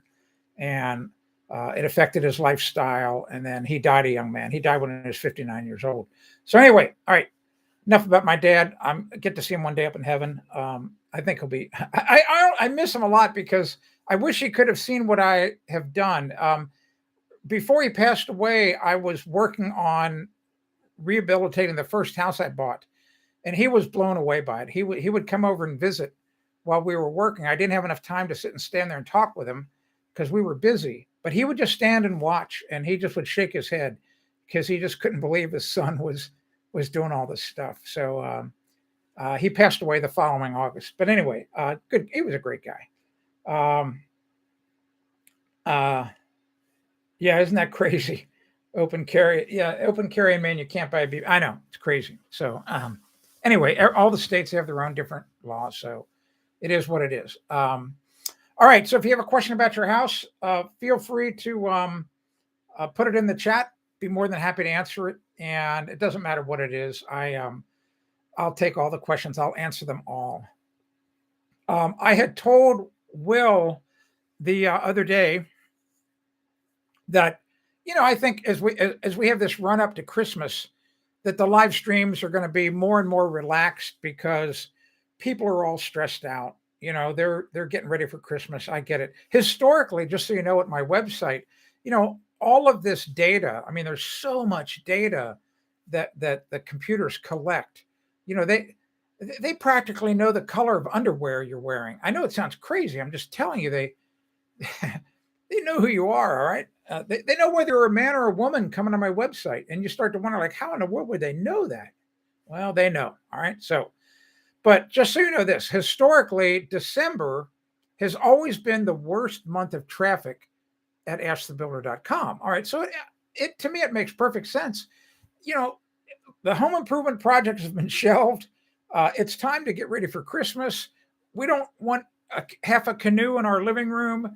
and it affected his lifestyle. And then he died a young man. He died when he was 59 years old. So anyway, all right. Enough about my dad. I get to see him one day up in heaven. I think he'll be. I miss him a lot because I wish he could have seen what I have done. Before he passed away, I was working on rehabilitating the first house I bought, and he was blown away by it. He would come over and visit while we were working. I didn't have enough time to sit and stand there and talk with him because we were busy. But he would just stand and watch, and he just would shake his head because he just couldn't believe his son was doing all this stuff. So he passed away the following August. But anyway, good. He was a great guy. Yeah, isn't that crazy? Open carry in Maine, you can't buy a beef. I know, it's crazy. So anyway, all the states have their own different laws, so it is what it is. All right, so if you have a question about your house, feel free to put it in the chat. Be more than happy to answer it, and it doesn't matter what it is. I'll take all the questions. I'll answer them all. I had told Will the other day that, I think as we have this run up to Christmas, that the live streams are going to be more and more relaxed because people are all stressed out. They're getting ready for Christmas. I get it. Historically, just so you know, at my website, all of this data. I mean, there's so much data that the computers collect. They practically know the color of underwear you're wearing. I know it sounds crazy. I'm just telling you, they they know who you are. All right. They know whether you're a man or a woman coming to my website, and you start to wonder, like, how in the world would they know that? Well, they know. All right. So, but just so you know this, historically, December has always been the worst month of traffic at askthebuilder.com. All right. So it to me, it makes perfect sense. The home improvement projects have been shelved. It's time to get ready for Christmas. We don't want half a canoe in our living room.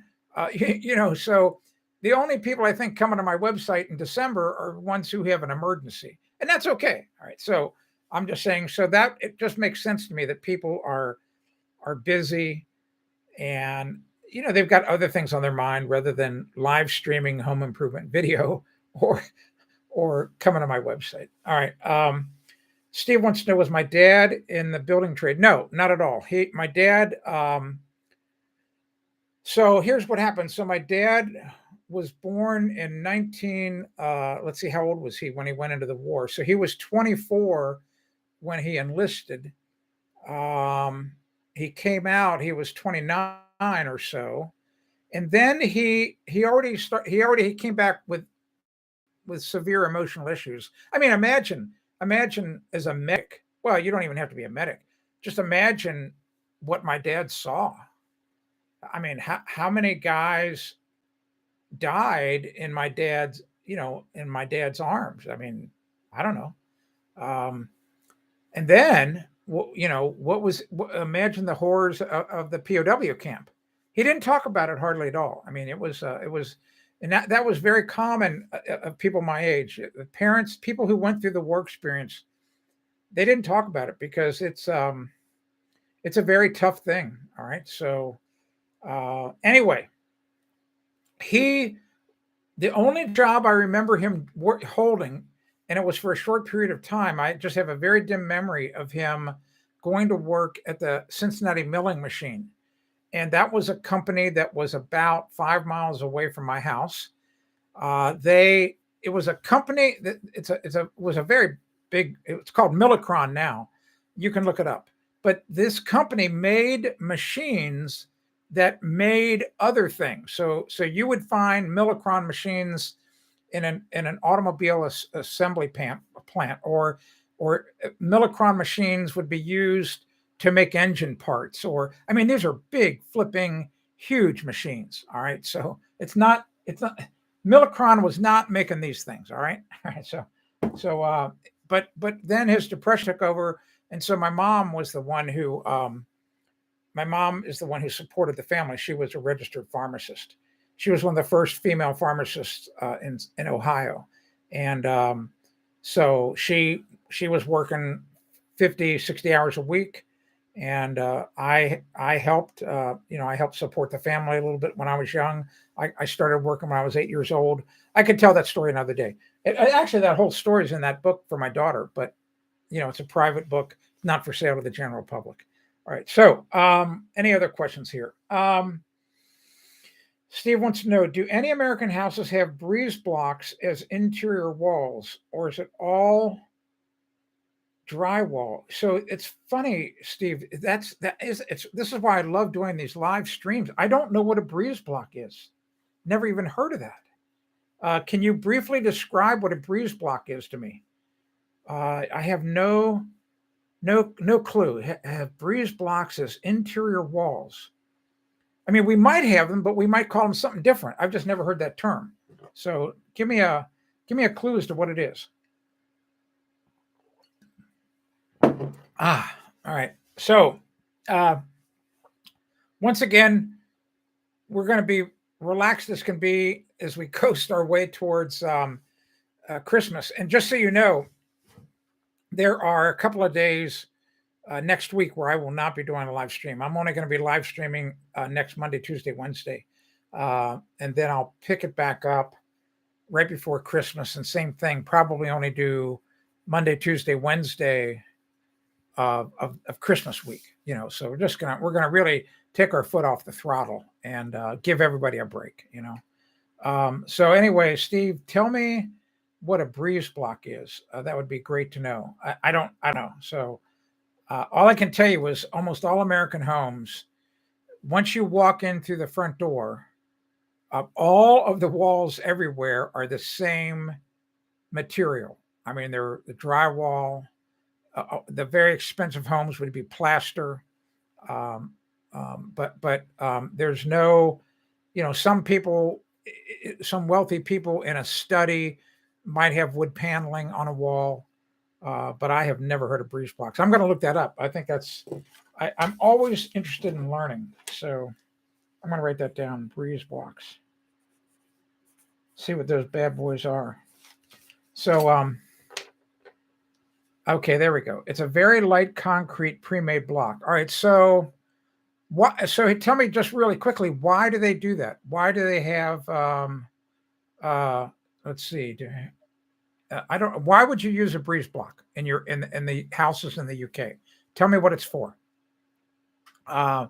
So the only people I think coming to my website in December are ones who have an emergency, and that's okay. All right, so I'm just saying, so that it just makes sense to me that people are busy, and they've got other things on their mind rather than live streaming home improvement video or coming to my website. All right. Steve wants to know, was my dad in the building trade? No, not at all. My dad. So here's what happened. So my dad was born in 19. Let's see, how old was he when he went into the war? So he was 24 when he enlisted. He came out. He was 29 or so, and then he came back with severe emotional issues. I mean, imagine as a medic. Well, you don't even have to be a medic. Just imagine what my dad saw. I mean, how many guys died in my dad's, arms? I mean, I don't know. And then, imagine the horrors of the POW camp. He didn't talk about it hardly at all. I mean, it was, and that was very common of people my age. Parents, people who went through the war experience, they didn't talk about it because it's a very tough thing. All right. So, anyway, the only job I remember him holding, and it was for a short period of time. I just have a very dim memory of him going to work at the Cincinnati milling machine. And that was a company that was about 5 miles away from my house. It was a company that was a very big, it's called Millicron now. You can look it up. But this company made machines that made other things. So you would find Millicron machines in an automobile assembly plant, or Millicron machines would be used to make engine parts, or I mean, these are big, flipping, huge machines. All right, so it's not Millicron was not making these things. All right, all right. So but then his depression took over, and so my mom is the one who supported the family. She was a registered pharmacist. She was one of the first female pharmacists in Ohio, and so she was working 50, 60 hours a week, and I helped I helped support the family a little bit when I was young. I started working when I was 8 years old. I could tell that story another day. Actually, that whole story is in that book for my daughter, but it's a private book, not for sale to the general public. All right. So, any other questions here? Steve wants to know, do any American houses have breeze blocks as interior walls, or is it all drywall? So it's funny, Steve. This is why I love doing these live streams. I don't know what a breeze block is. Never even heard of that. Can you briefly describe what a breeze block is to me? I have no clue. Have breeze blocks as interior walls. I mean, we might have them, but we might call them something different. I've just never heard that term. So give me a clue as to what it is. All right. So once again, we're going to be relaxed as can be as we coast our way towards Christmas. And just so you know, there are a couple of days next week where I will not be doing a live stream. I'm only going to be live streaming next Monday, Tuesday, Wednesday. And then I'll pick it back up right before Christmas. And same thing, probably only do Monday, Tuesday, Wednesday of Christmas week. So we're going to really take our foot off the throttle and give everybody a break. So anyway, Steve, tell me what a breeze block is. That would be great to know. I don't know. So all I can tell you is almost all American homes, once you walk in through the front door, all of the walls everywhere are the same material. I mean, they're the drywall. The very expensive homes would be plaster. But there's no, some wealthy people in a study might have wood paneling on a wall. But I have never heard of breeze blocks. I'm going to look that up. I think I'm always interested in learning. So I'm going to write that down, breeze blocks. see what those bad boys are. So, okay, there we go. It's a very light concrete pre-made block. All right, so what? So tell me just really quickly, why do they do that? Why do they have? Uh, let's see. I don't. Why would you use a breeze block in your in the houses in the UK? Tell me what it's for. Uh,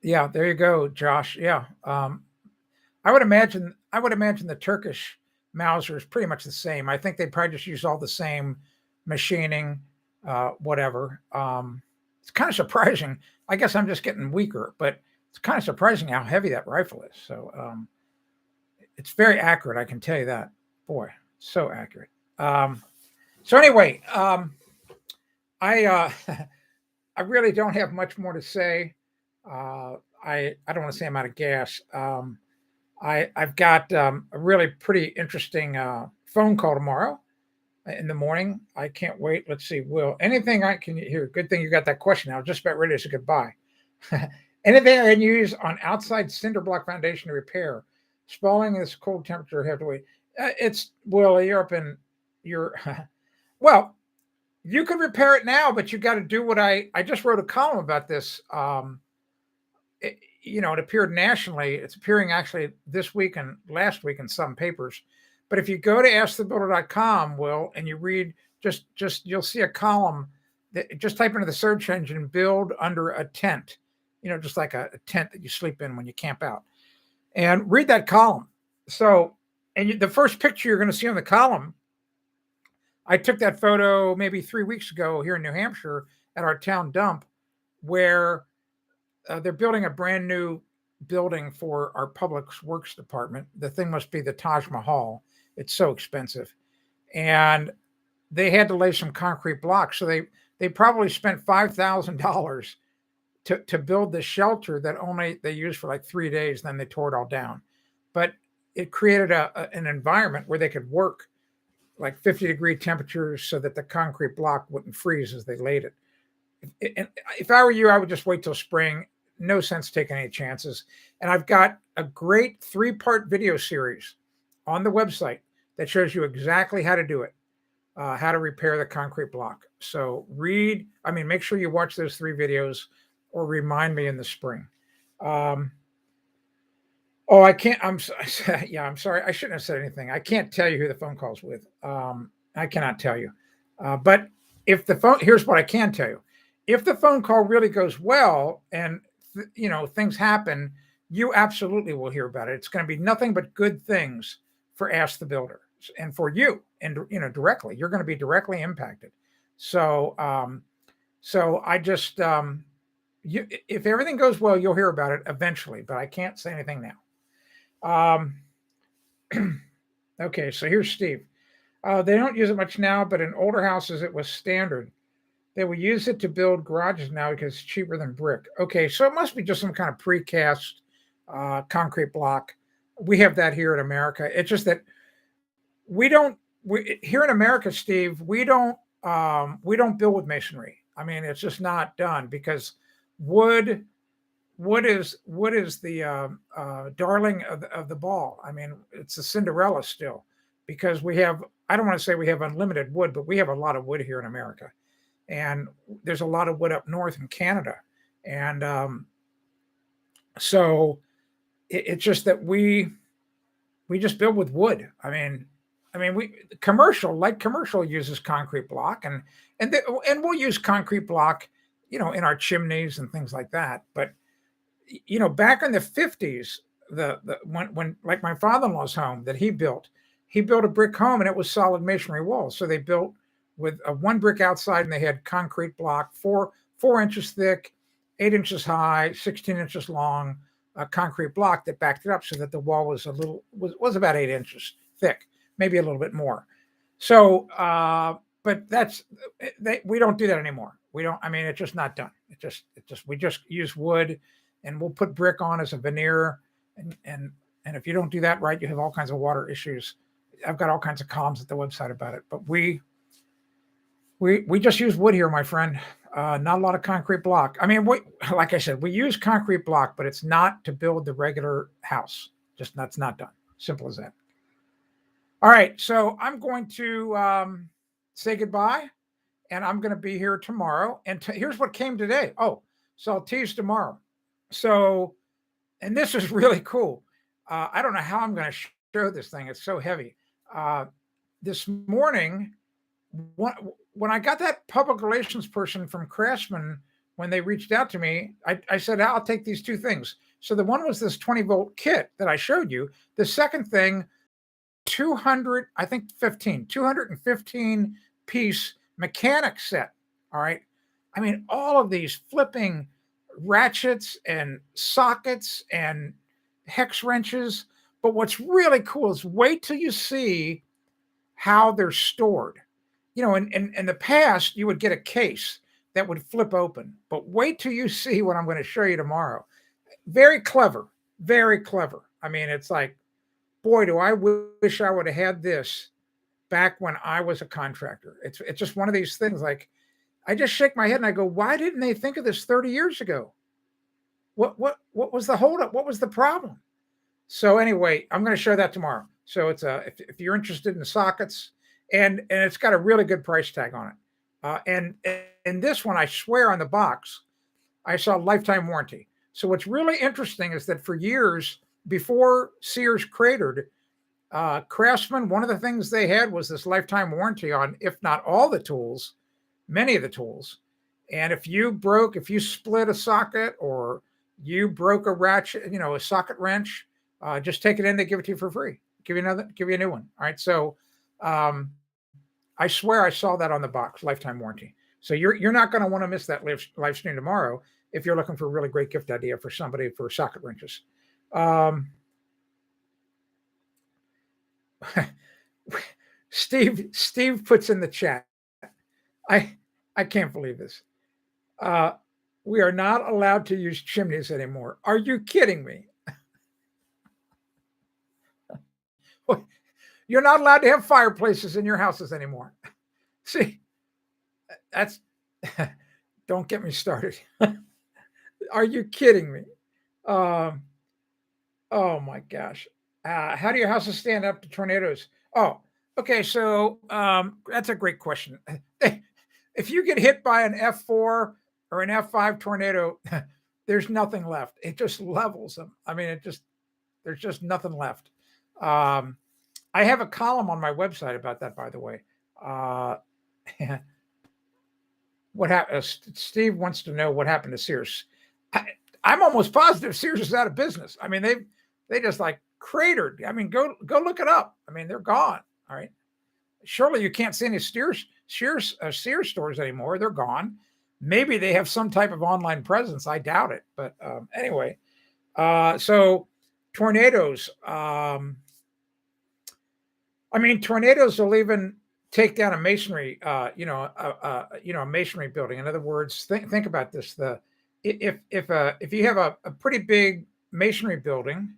yeah, there you go, Josh. Yeah, I would imagine. I would imagine the Turkish Mauser is pretty much the same. I think they probably just use all the same machining, whatever. It's kind of surprising. I guess I'm just getting weaker, but it's kind of surprising how heavy that rifle is. So it's very accurate. I can tell you that. Boy, so accurate. So anyway, I I really don't have much more to say. I don't want to say I'm out of gas. I've got a really pretty interesting phone call tomorrow in the morning. I can't wait. Let's see. Will anything I can hear? Good thing you got that question. I was just about ready to say goodbye. Anything I can use on outside cinder block foundation to repair? Spalling this cold temperature have to wait. It's Will. You're up in your well. You can repair it now, but you got to do what I just wrote a column about this. It appeared nationally. It's appearing actually this week and last week in some papers. But if you go to askthebuilder.com, Will, and you read just you'll see a column that just type into the search engine build under a tent, just like a tent that you sleep in when you camp out, and read that column. So, the first picture you're going to see on the column, I took that photo maybe 3 weeks ago here in New Hampshire at our town dump, where they're building a brand new building for our public works department. The thing must be the Taj Mahal. It's so expensive. And they had to lay some concrete blocks. So they probably spent $5,000 to build this shelter that only they used for like 3 days. Then they tore it all down. But it created an environment where they could work like 50-degree temperatures so that the concrete block wouldn't freeze as they laid it. If I were you, I would just wait till spring. No sense taking any chances. And I've got a great 3-part video series on the website that shows you exactly how to do it, how to repair the concrete block. So make sure you watch those 3 videos or remind me in the spring. I can't. I'm sorry. I shouldn't have said anything. I can't tell you who the phone call's with. I cannot tell you. But if here's what I can tell you. If the phone call really goes well and things happen, you absolutely will hear about it. It's going to be nothing but good things for Ask the Builder and for you, and directly. You're going to be directly impacted. So, I just if everything goes well, you'll hear about it eventually. But I can't say anything now. Okay, so here's Steve. They don't use it much now, but in older houses it was standard. They will use it to build garages now because it's cheaper than brick. Okay, so it must be just some kind of precast concrete block. We have that here in America. It's just that here in America, Steve, we don't build with masonry. I mean, it's just not done because wood is the darling of the ball. I mean, it's a Cinderella still, because I don't want to say we have unlimited wood, but we have a lot of wood here in America. And there's a lot of wood up north in Canada. And so it's just that we just build with wood. I mean, light commercial uses concrete block, and we'll use concrete block, in our chimneys and things like that. But back in the 50s, when like my father-in-law's home that he built a brick home, and it was solid masonry walls. So they built with a 1 brick outside, and they had concrete block, 4 inches thick, 8 inches high, 16 inches long, concrete block that backed it up, so that the wall was was about 8 inches thick, maybe a little bit more. So, but we don't do that anymore. We don't. I mean, it's just not done. We just use wood, and we'll put brick on as a veneer, and if you don't do that right, you have all kinds of water issues. I've got all kinds of columns at the website about it, but we just use wood here, my friend. Not a lot of concrete block. I mean, like I said, we use concrete block, but it's not to build the regular house. Just that's not done. Simple as that. All right, so I'm going to say goodbye, and I'm going to be here tomorrow. And here's what came today. Oh, so I'll tease tomorrow. So, and this is really cool. I don't know how I'm going to show this thing. It's so heavy. This morning, when I got that public relations person from Craftsman, when they reached out to me, I said, I'll take these two things. So the one was this 20-volt kit that I showed you. The second thing, 215 piece mechanic set. All right. I mean, all of these flipping ratchets and sockets and hex wrenches. But what's really cool is wait till you see how they're stored. You know, in the past, you would get a case that would flip open, but wait till you see what I'm going to show you tomorrow. Very clever, very clever. I mean, it's like, boy, do I wish I would have had this back when I was a contractor. It's just one of these things. Like, I just shake my head and I go, why didn't they think of this 30 years ago? What was the holdup? What was the problem? So anyway, I'm going to show that tomorrow. So it's if you're interested in the sockets, and it's got a really good price tag on it. And in this one, I swear on the box, I saw lifetime warranty. So what's really interesting is that for years before Sears cratered, Craftsman, one of the things they had was this lifetime warranty on, if not all the tools, many of the tools. And if you split a socket or you broke a ratchet, a socket wrench, just take it in, they give it to you for free. Give you a new one. All right. So I swear I saw that on the box, lifetime warranty. So you're not going to want to miss that live stream tomorrow if you're looking for a really great gift idea for somebody for socket wrenches. Steve puts in the chat. I can't believe this. We are not allowed to use chimneys anymore. Are you kidding me? You're not allowed to have fireplaces in your houses anymore. See, that's don't get me started. Are you kidding me? Oh my gosh. How do your houses stand up to tornadoes? Oh, okay. So that's a great question. If you get hit by an F4 or an F5 tornado, there's nothing left. It just levels them. I mean, there's just nothing left. I have a column on my website about that, by the way. What happened? Steve wants to know what happened to Sears. I'm almost positive Sears is out of business. I mean, they just like cratered. I mean, go look it up. I mean, they're gone. All right. Surely you can't see any Sears stores anymore. They're gone. Maybe they have some type of online presence. I doubt it. But anyway, so tornadoes. I mean, tornadoes will even take down a masonry, a masonry building. In other words, think about this: if you have a pretty big masonry building,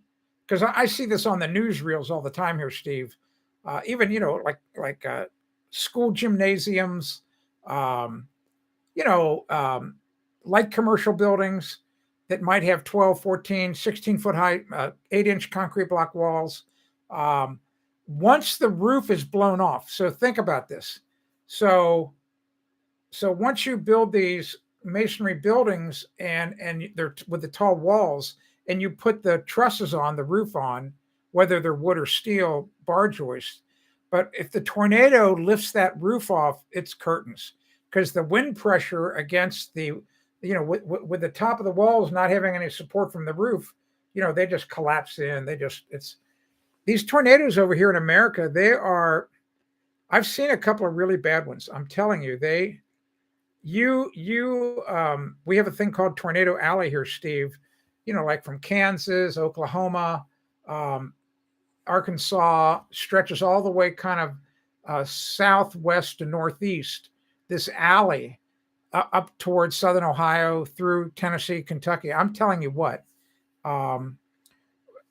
because I see this on the newsreels all the time here, Steve. Even like school gymnasiums, light commercial buildings that might have 12, 14, 16 foot high, 8-inch concrete block walls. Once the roof is blown off, so think about this. So once you build these masonry buildings and they're with the tall walls, and you put the trusses on, the roof on, whether they're wood or steel bar joists, but if the tornado lifts that roof off, it's curtains, because the wind pressure against the, with the top of the walls not having any support from the roof, they just collapse in. These tornadoes over here in America, I've seen a couple of really bad ones. I'm telling you, we have a thing called Tornado Alley here, Steve, like from Kansas, Oklahoma, Arkansas, stretches all the way kind of southwest to northeast, this alley up towards southern Ohio through Tennessee, Kentucky. I'm telling you what,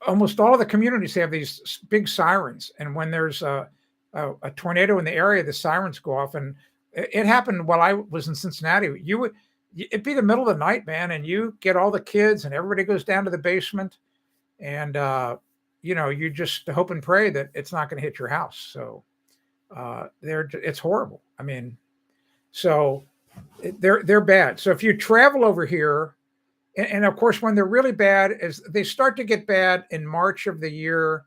almost all of the communities have these big sirens. And when there's a tornado in the area, the sirens go off. And it happened while I was in Cincinnati. It'd be the middle of the night, man, and you get all the kids and everybody goes down to the basement. And you just hope and pray that it's not going to hit your house. So it's horrible. I mean, so they're bad. So if you travel over here, and of course, when they're really bad, is they start to get bad in March of the year,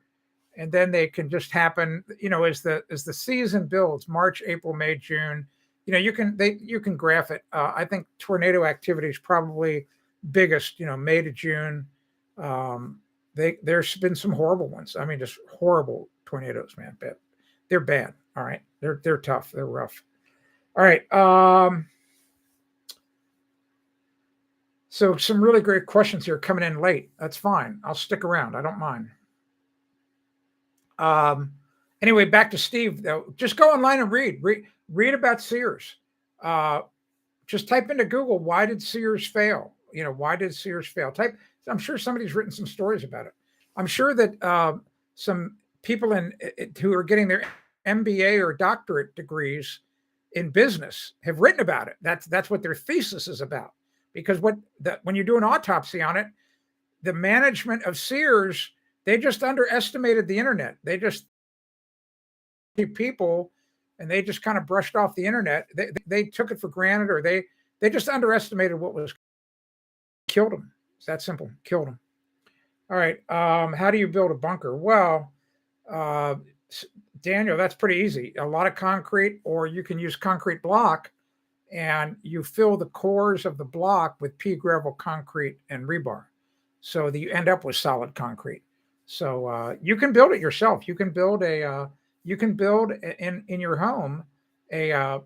and then they can just happen. As the season builds, March, April, May, June. You can graph it. I think tornado activity is probably biggest. May to June. There's been some horrible ones. I mean, just horrible tornadoes, man. Bad. They're bad. All right, they're tough. They're rough. All right. So some really great questions here coming in late. That's fine. I'll stick around. I don't mind. Anyway, back to Steve though. Just go online and read about Sears. Just type into Google, why did Sears fail? Why did Sears fail? I'm sure somebody's written some stories about it. I'm sure that some people who are getting their MBA or doctorate degrees in business have written about it. That's what their thesis is about. Because when you do an autopsy on it, the management of Sears, they just underestimated the internet. They just people, and they just kind of brushed off the internet. They took it for granted, or they just underestimated what was killed them. It's that simple. Killed them. All right. How do you build a bunker? Well, Daniel, that's pretty easy. A lot of concrete, or you can use concrete block, and you fill the cores of the block with pea gravel, concrete, and rebar, so that you end up with solid concrete. So you can build it yourself. You can build in your home a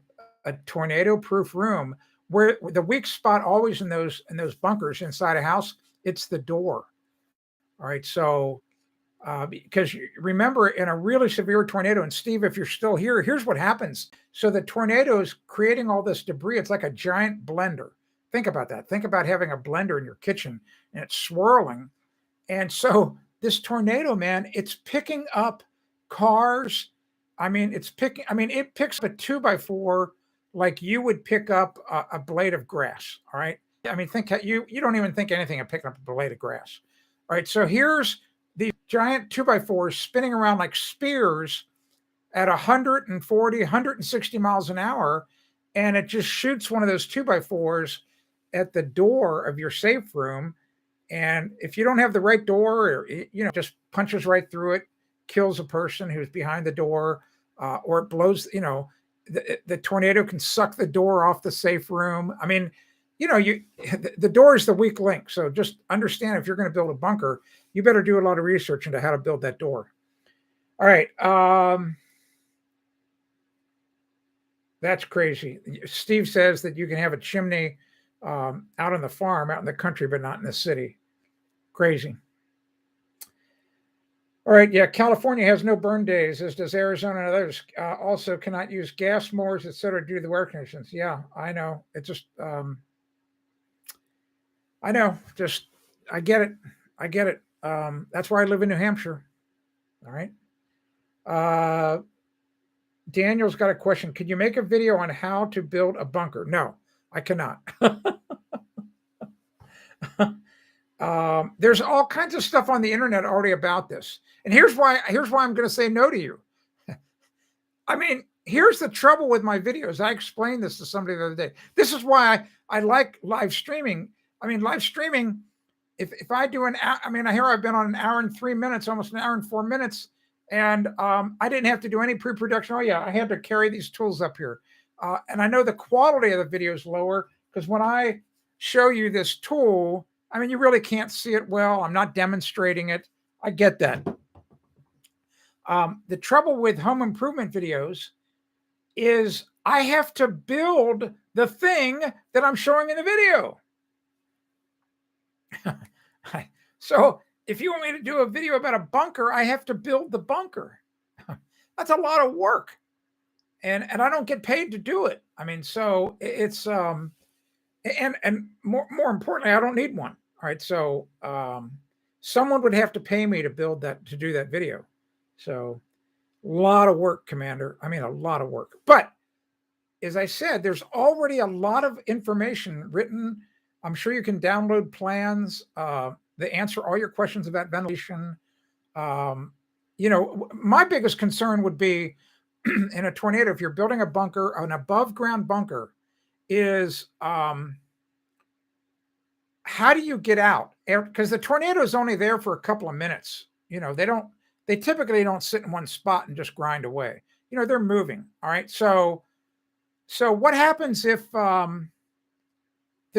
tornado-proof room, where the weak spot always in those bunkers inside a house, it's the door. All right, so because remember, in a really severe tornado, and Steve, if you're still here, here's what happens. So the tornado is creating all this debris. It's like a giant blender. Think about that. Think about having a blender in your kitchen and it's swirling. And so this tornado, man, it's picking up cars. It picks up a 2x4 like you would pick up a blade of grass. All right. I mean, you don't even think anything of picking up a blade of grass. All right. So here's these giant 2x4s spinning around like spears at 140, 160 miles an hour. And it just shoots one of those 2x4s at the door of your safe room. And if you don't have the right door, or just punches right through it, kills a person who's behind the door, or it blows. The tornado can suck the door off the safe room. I mean, the door is the weak link. So just understand, if you're going to build a bunker, you better do a lot of research into how to build that door. All right. That's crazy. Steve says that you can have a chimney out on the farm, out in the country, but not in the city. Crazy. All right. Yeah. California has no burn days, as does Arizona and others. Also cannot use gas mowers, et cetera, due to the weather conditions. Yeah, I know. It just, I know. Just, I get it. I get it. That's why I live in New Hampshire. All right. Daniel's got a question. Can you make a video on how to build a bunker? No, I cannot. There's all kinds of stuff on the internet already about this. And here's why I'm going to say no to you. I mean, here's the trouble with my videos. I explained this to somebody the other day. This is why I like live streaming. I mean, live streaming, if I do here I've been on an hour and 3 minutes, almost an hour and 4 minutes. And I didn't have to do any pre-production. Oh yeah, I had to carry these tools up here. And I know the quality of the video is lower, because when I show you this tool, I mean, you really can't see it well. I'm not demonstrating it. I get that. The trouble with home improvement videos is I have to build the thing that I'm showing in the video. So if you want me to do a video about a bunker, I have to build the bunker. That's a lot of work. And I don't get paid to do it. I mean, so it's and more importantly, I don't need one. All right. So someone would have to pay me to do that video. So a lot of work, Commander. I mean, a lot of work. But as I said, there's already a lot of information written. I'm sure you can download plans. They answer all your questions about ventilation. Um, my biggest concern would be in a tornado, if you're building a bunker, an above ground bunker, is how do you get out? Because the tornado is only there for a couple of minutes. They typically don't sit in one spot and just grind away. They're moving. All right. So what happens if the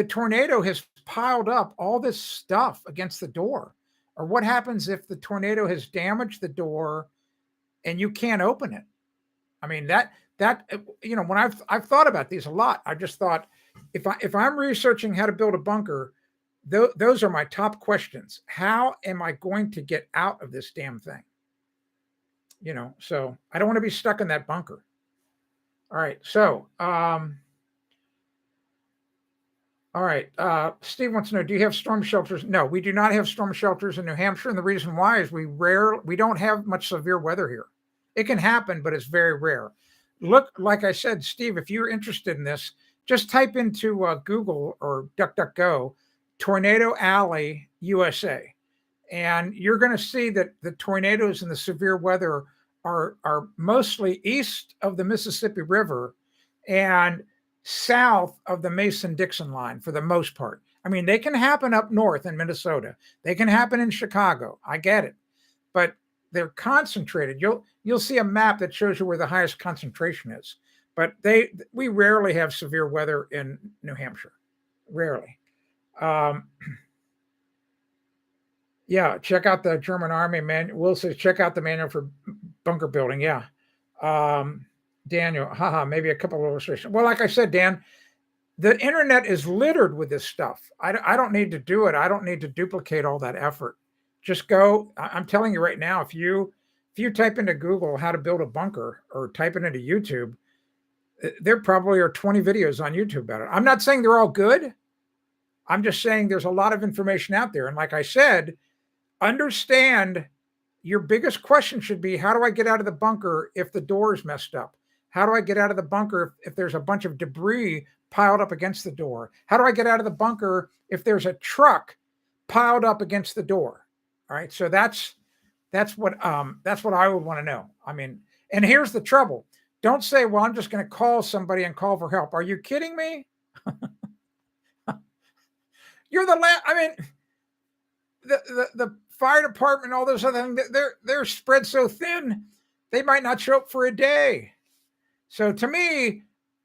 tornado has piled up all this stuff against the door? Or what happens if the tornado has damaged the door and you can't open it? I mean, when I've thought about these a lot, I just thought, if I'm researching how to build a bunker, those are my top questions. How am I going to get out of this damn thing? So I don't want to be stuck in that bunker. All right. So, all right. Steve wants to know, do you have storm shelters? No, we do not have storm shelters in New Hampshire. And the reason why is we don't have much severe weather here. It can happen, but it's very rare. Look, like I said, Steve, if you're interested in this, just type into Google or DuckDuckGo, Tornado Alley, USA. And you're going to see that the tornadoes and the severe weather are mostly east of the Mississippi River and south of the Mason-Dixon line for the most part. I mean, they can happen up north in Minnesota. They can happen in Chicago. I get it. But they're concentrated. You'll see a map that shows you where the highest concentration is. But we rarely have severe weather in New Hampshire. Rarely. Yeah, check out the German Army manual. Will says check out the manual for bunker building. Yeah. Daniel, maybe a couple of illustrations. Well, like I said, Dan, the internet is littered with this stuff. I don't need to do it. I don't need to duplicate all that effort. Just go. I'm telling you right now, if you type into Google how to build a bunker or type it into YouTube, there probably are 20 videos on YouTube about it. I'm not saying they're all good. I'm just saying there's a lot of information out there. And like I said, understand your biggest question should be, how do I get out of the bunker if the door is messed up? How do I get out of the bunker if there's a bunch of debris piled up against the door? How do I get out of the bunker if there's a truck piled up against the door? All right. So that's what I would want to know. I mean, and here's the trouble. Don't say, well, I'm just going to call somebody and call for help. Are you kidding me? You're the last. I mean, the fire department, all those other things, they're spread so thin, they might not show up for a day. So to me,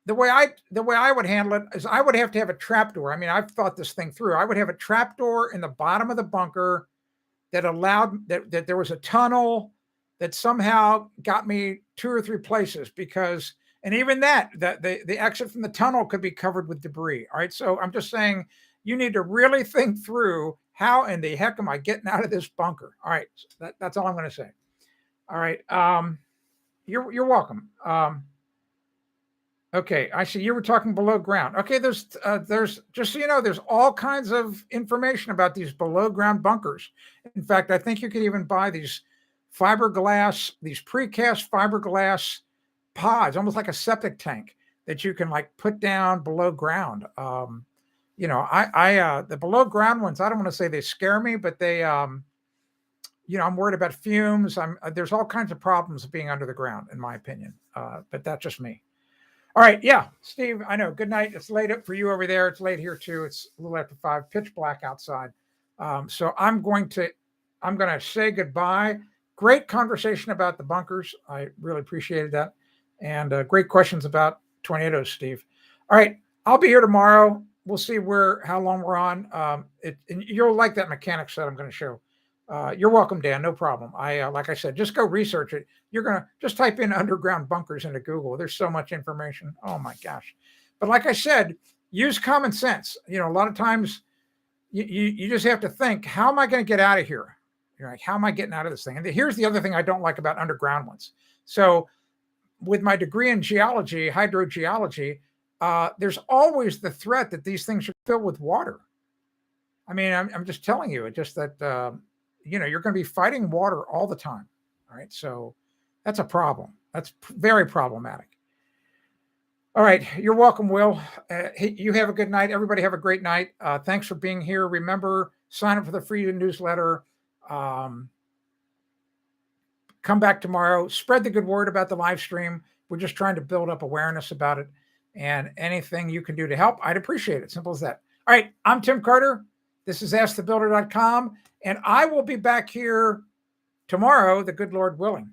the way I would handle it is I would have to have a trapdoor. I mean, I've thought this thing through. I would have a trapdoor in the bottom of the bunker that allowed that there was a tunnel that somehow got me 2 or 3 places, because, and even that the exit from the tunnel could be covered with debris. All right. So I'm just saying, you need to really think through, how in the heck am I getting out of this bunker? All right. That's all I'm going to say. All right. You're welcome. Okay. I see you were talking below ground. Okay. There's just so you know, there's all kinds of information about these below ground bunkers. In fact, I think you could even buy these fiberglass, these precast fiberglass pods, almost like a septic tank, that you can like put down below ground. The below ground ones, I don't want to say they scare me, but they, I'm worried about fumes. There's all kinds of problems being under the ground, in my opinion. But that's just me. All right. Yeah. Steve, I know. Good night. It's late up for you over there. It's late here too. It's a little after 5, pitch black outside. So I'm going to say goodbye. Great conversation about the bunkers. I really appreciated that. And great questions about tornadoes, Steve. All right. I'll be here tomorrow. We'll see how long we're on. And you'll like that mechanics that I'm going to show. You're welcome, Dan. No problem. Like I said, just go research it. You're going to just type in underground bunkers into Google. There's so much information. Oh my gosh. But like I said, use common sense. A lot of times you just have to think, how am I going to get out of here? You're like, how am I getting out of this thing? And here's the other thing I don't like about underground ones. So with my degree in geology, hydrogeology, there's always the threat that these things are filled with water. I mean, I'm just telling you, it's just that, you're going to be fighting water all the time. All right. So that's a problem. That's very problematic. All right. You're welcome, Will. You have a good night. Everybody have a great night. Thanks for being here. Remember, sign up for the free newsletter. come back tomorrow. Spread the good word about the live stream. We're just trying to build up awareness about it. And anything you can do to help, I'd appreciate it. Simple as that. All right, I'm Tim Carter. This is AskTheBuilder.com. And I will be back here tomorrow, the good Lord willing.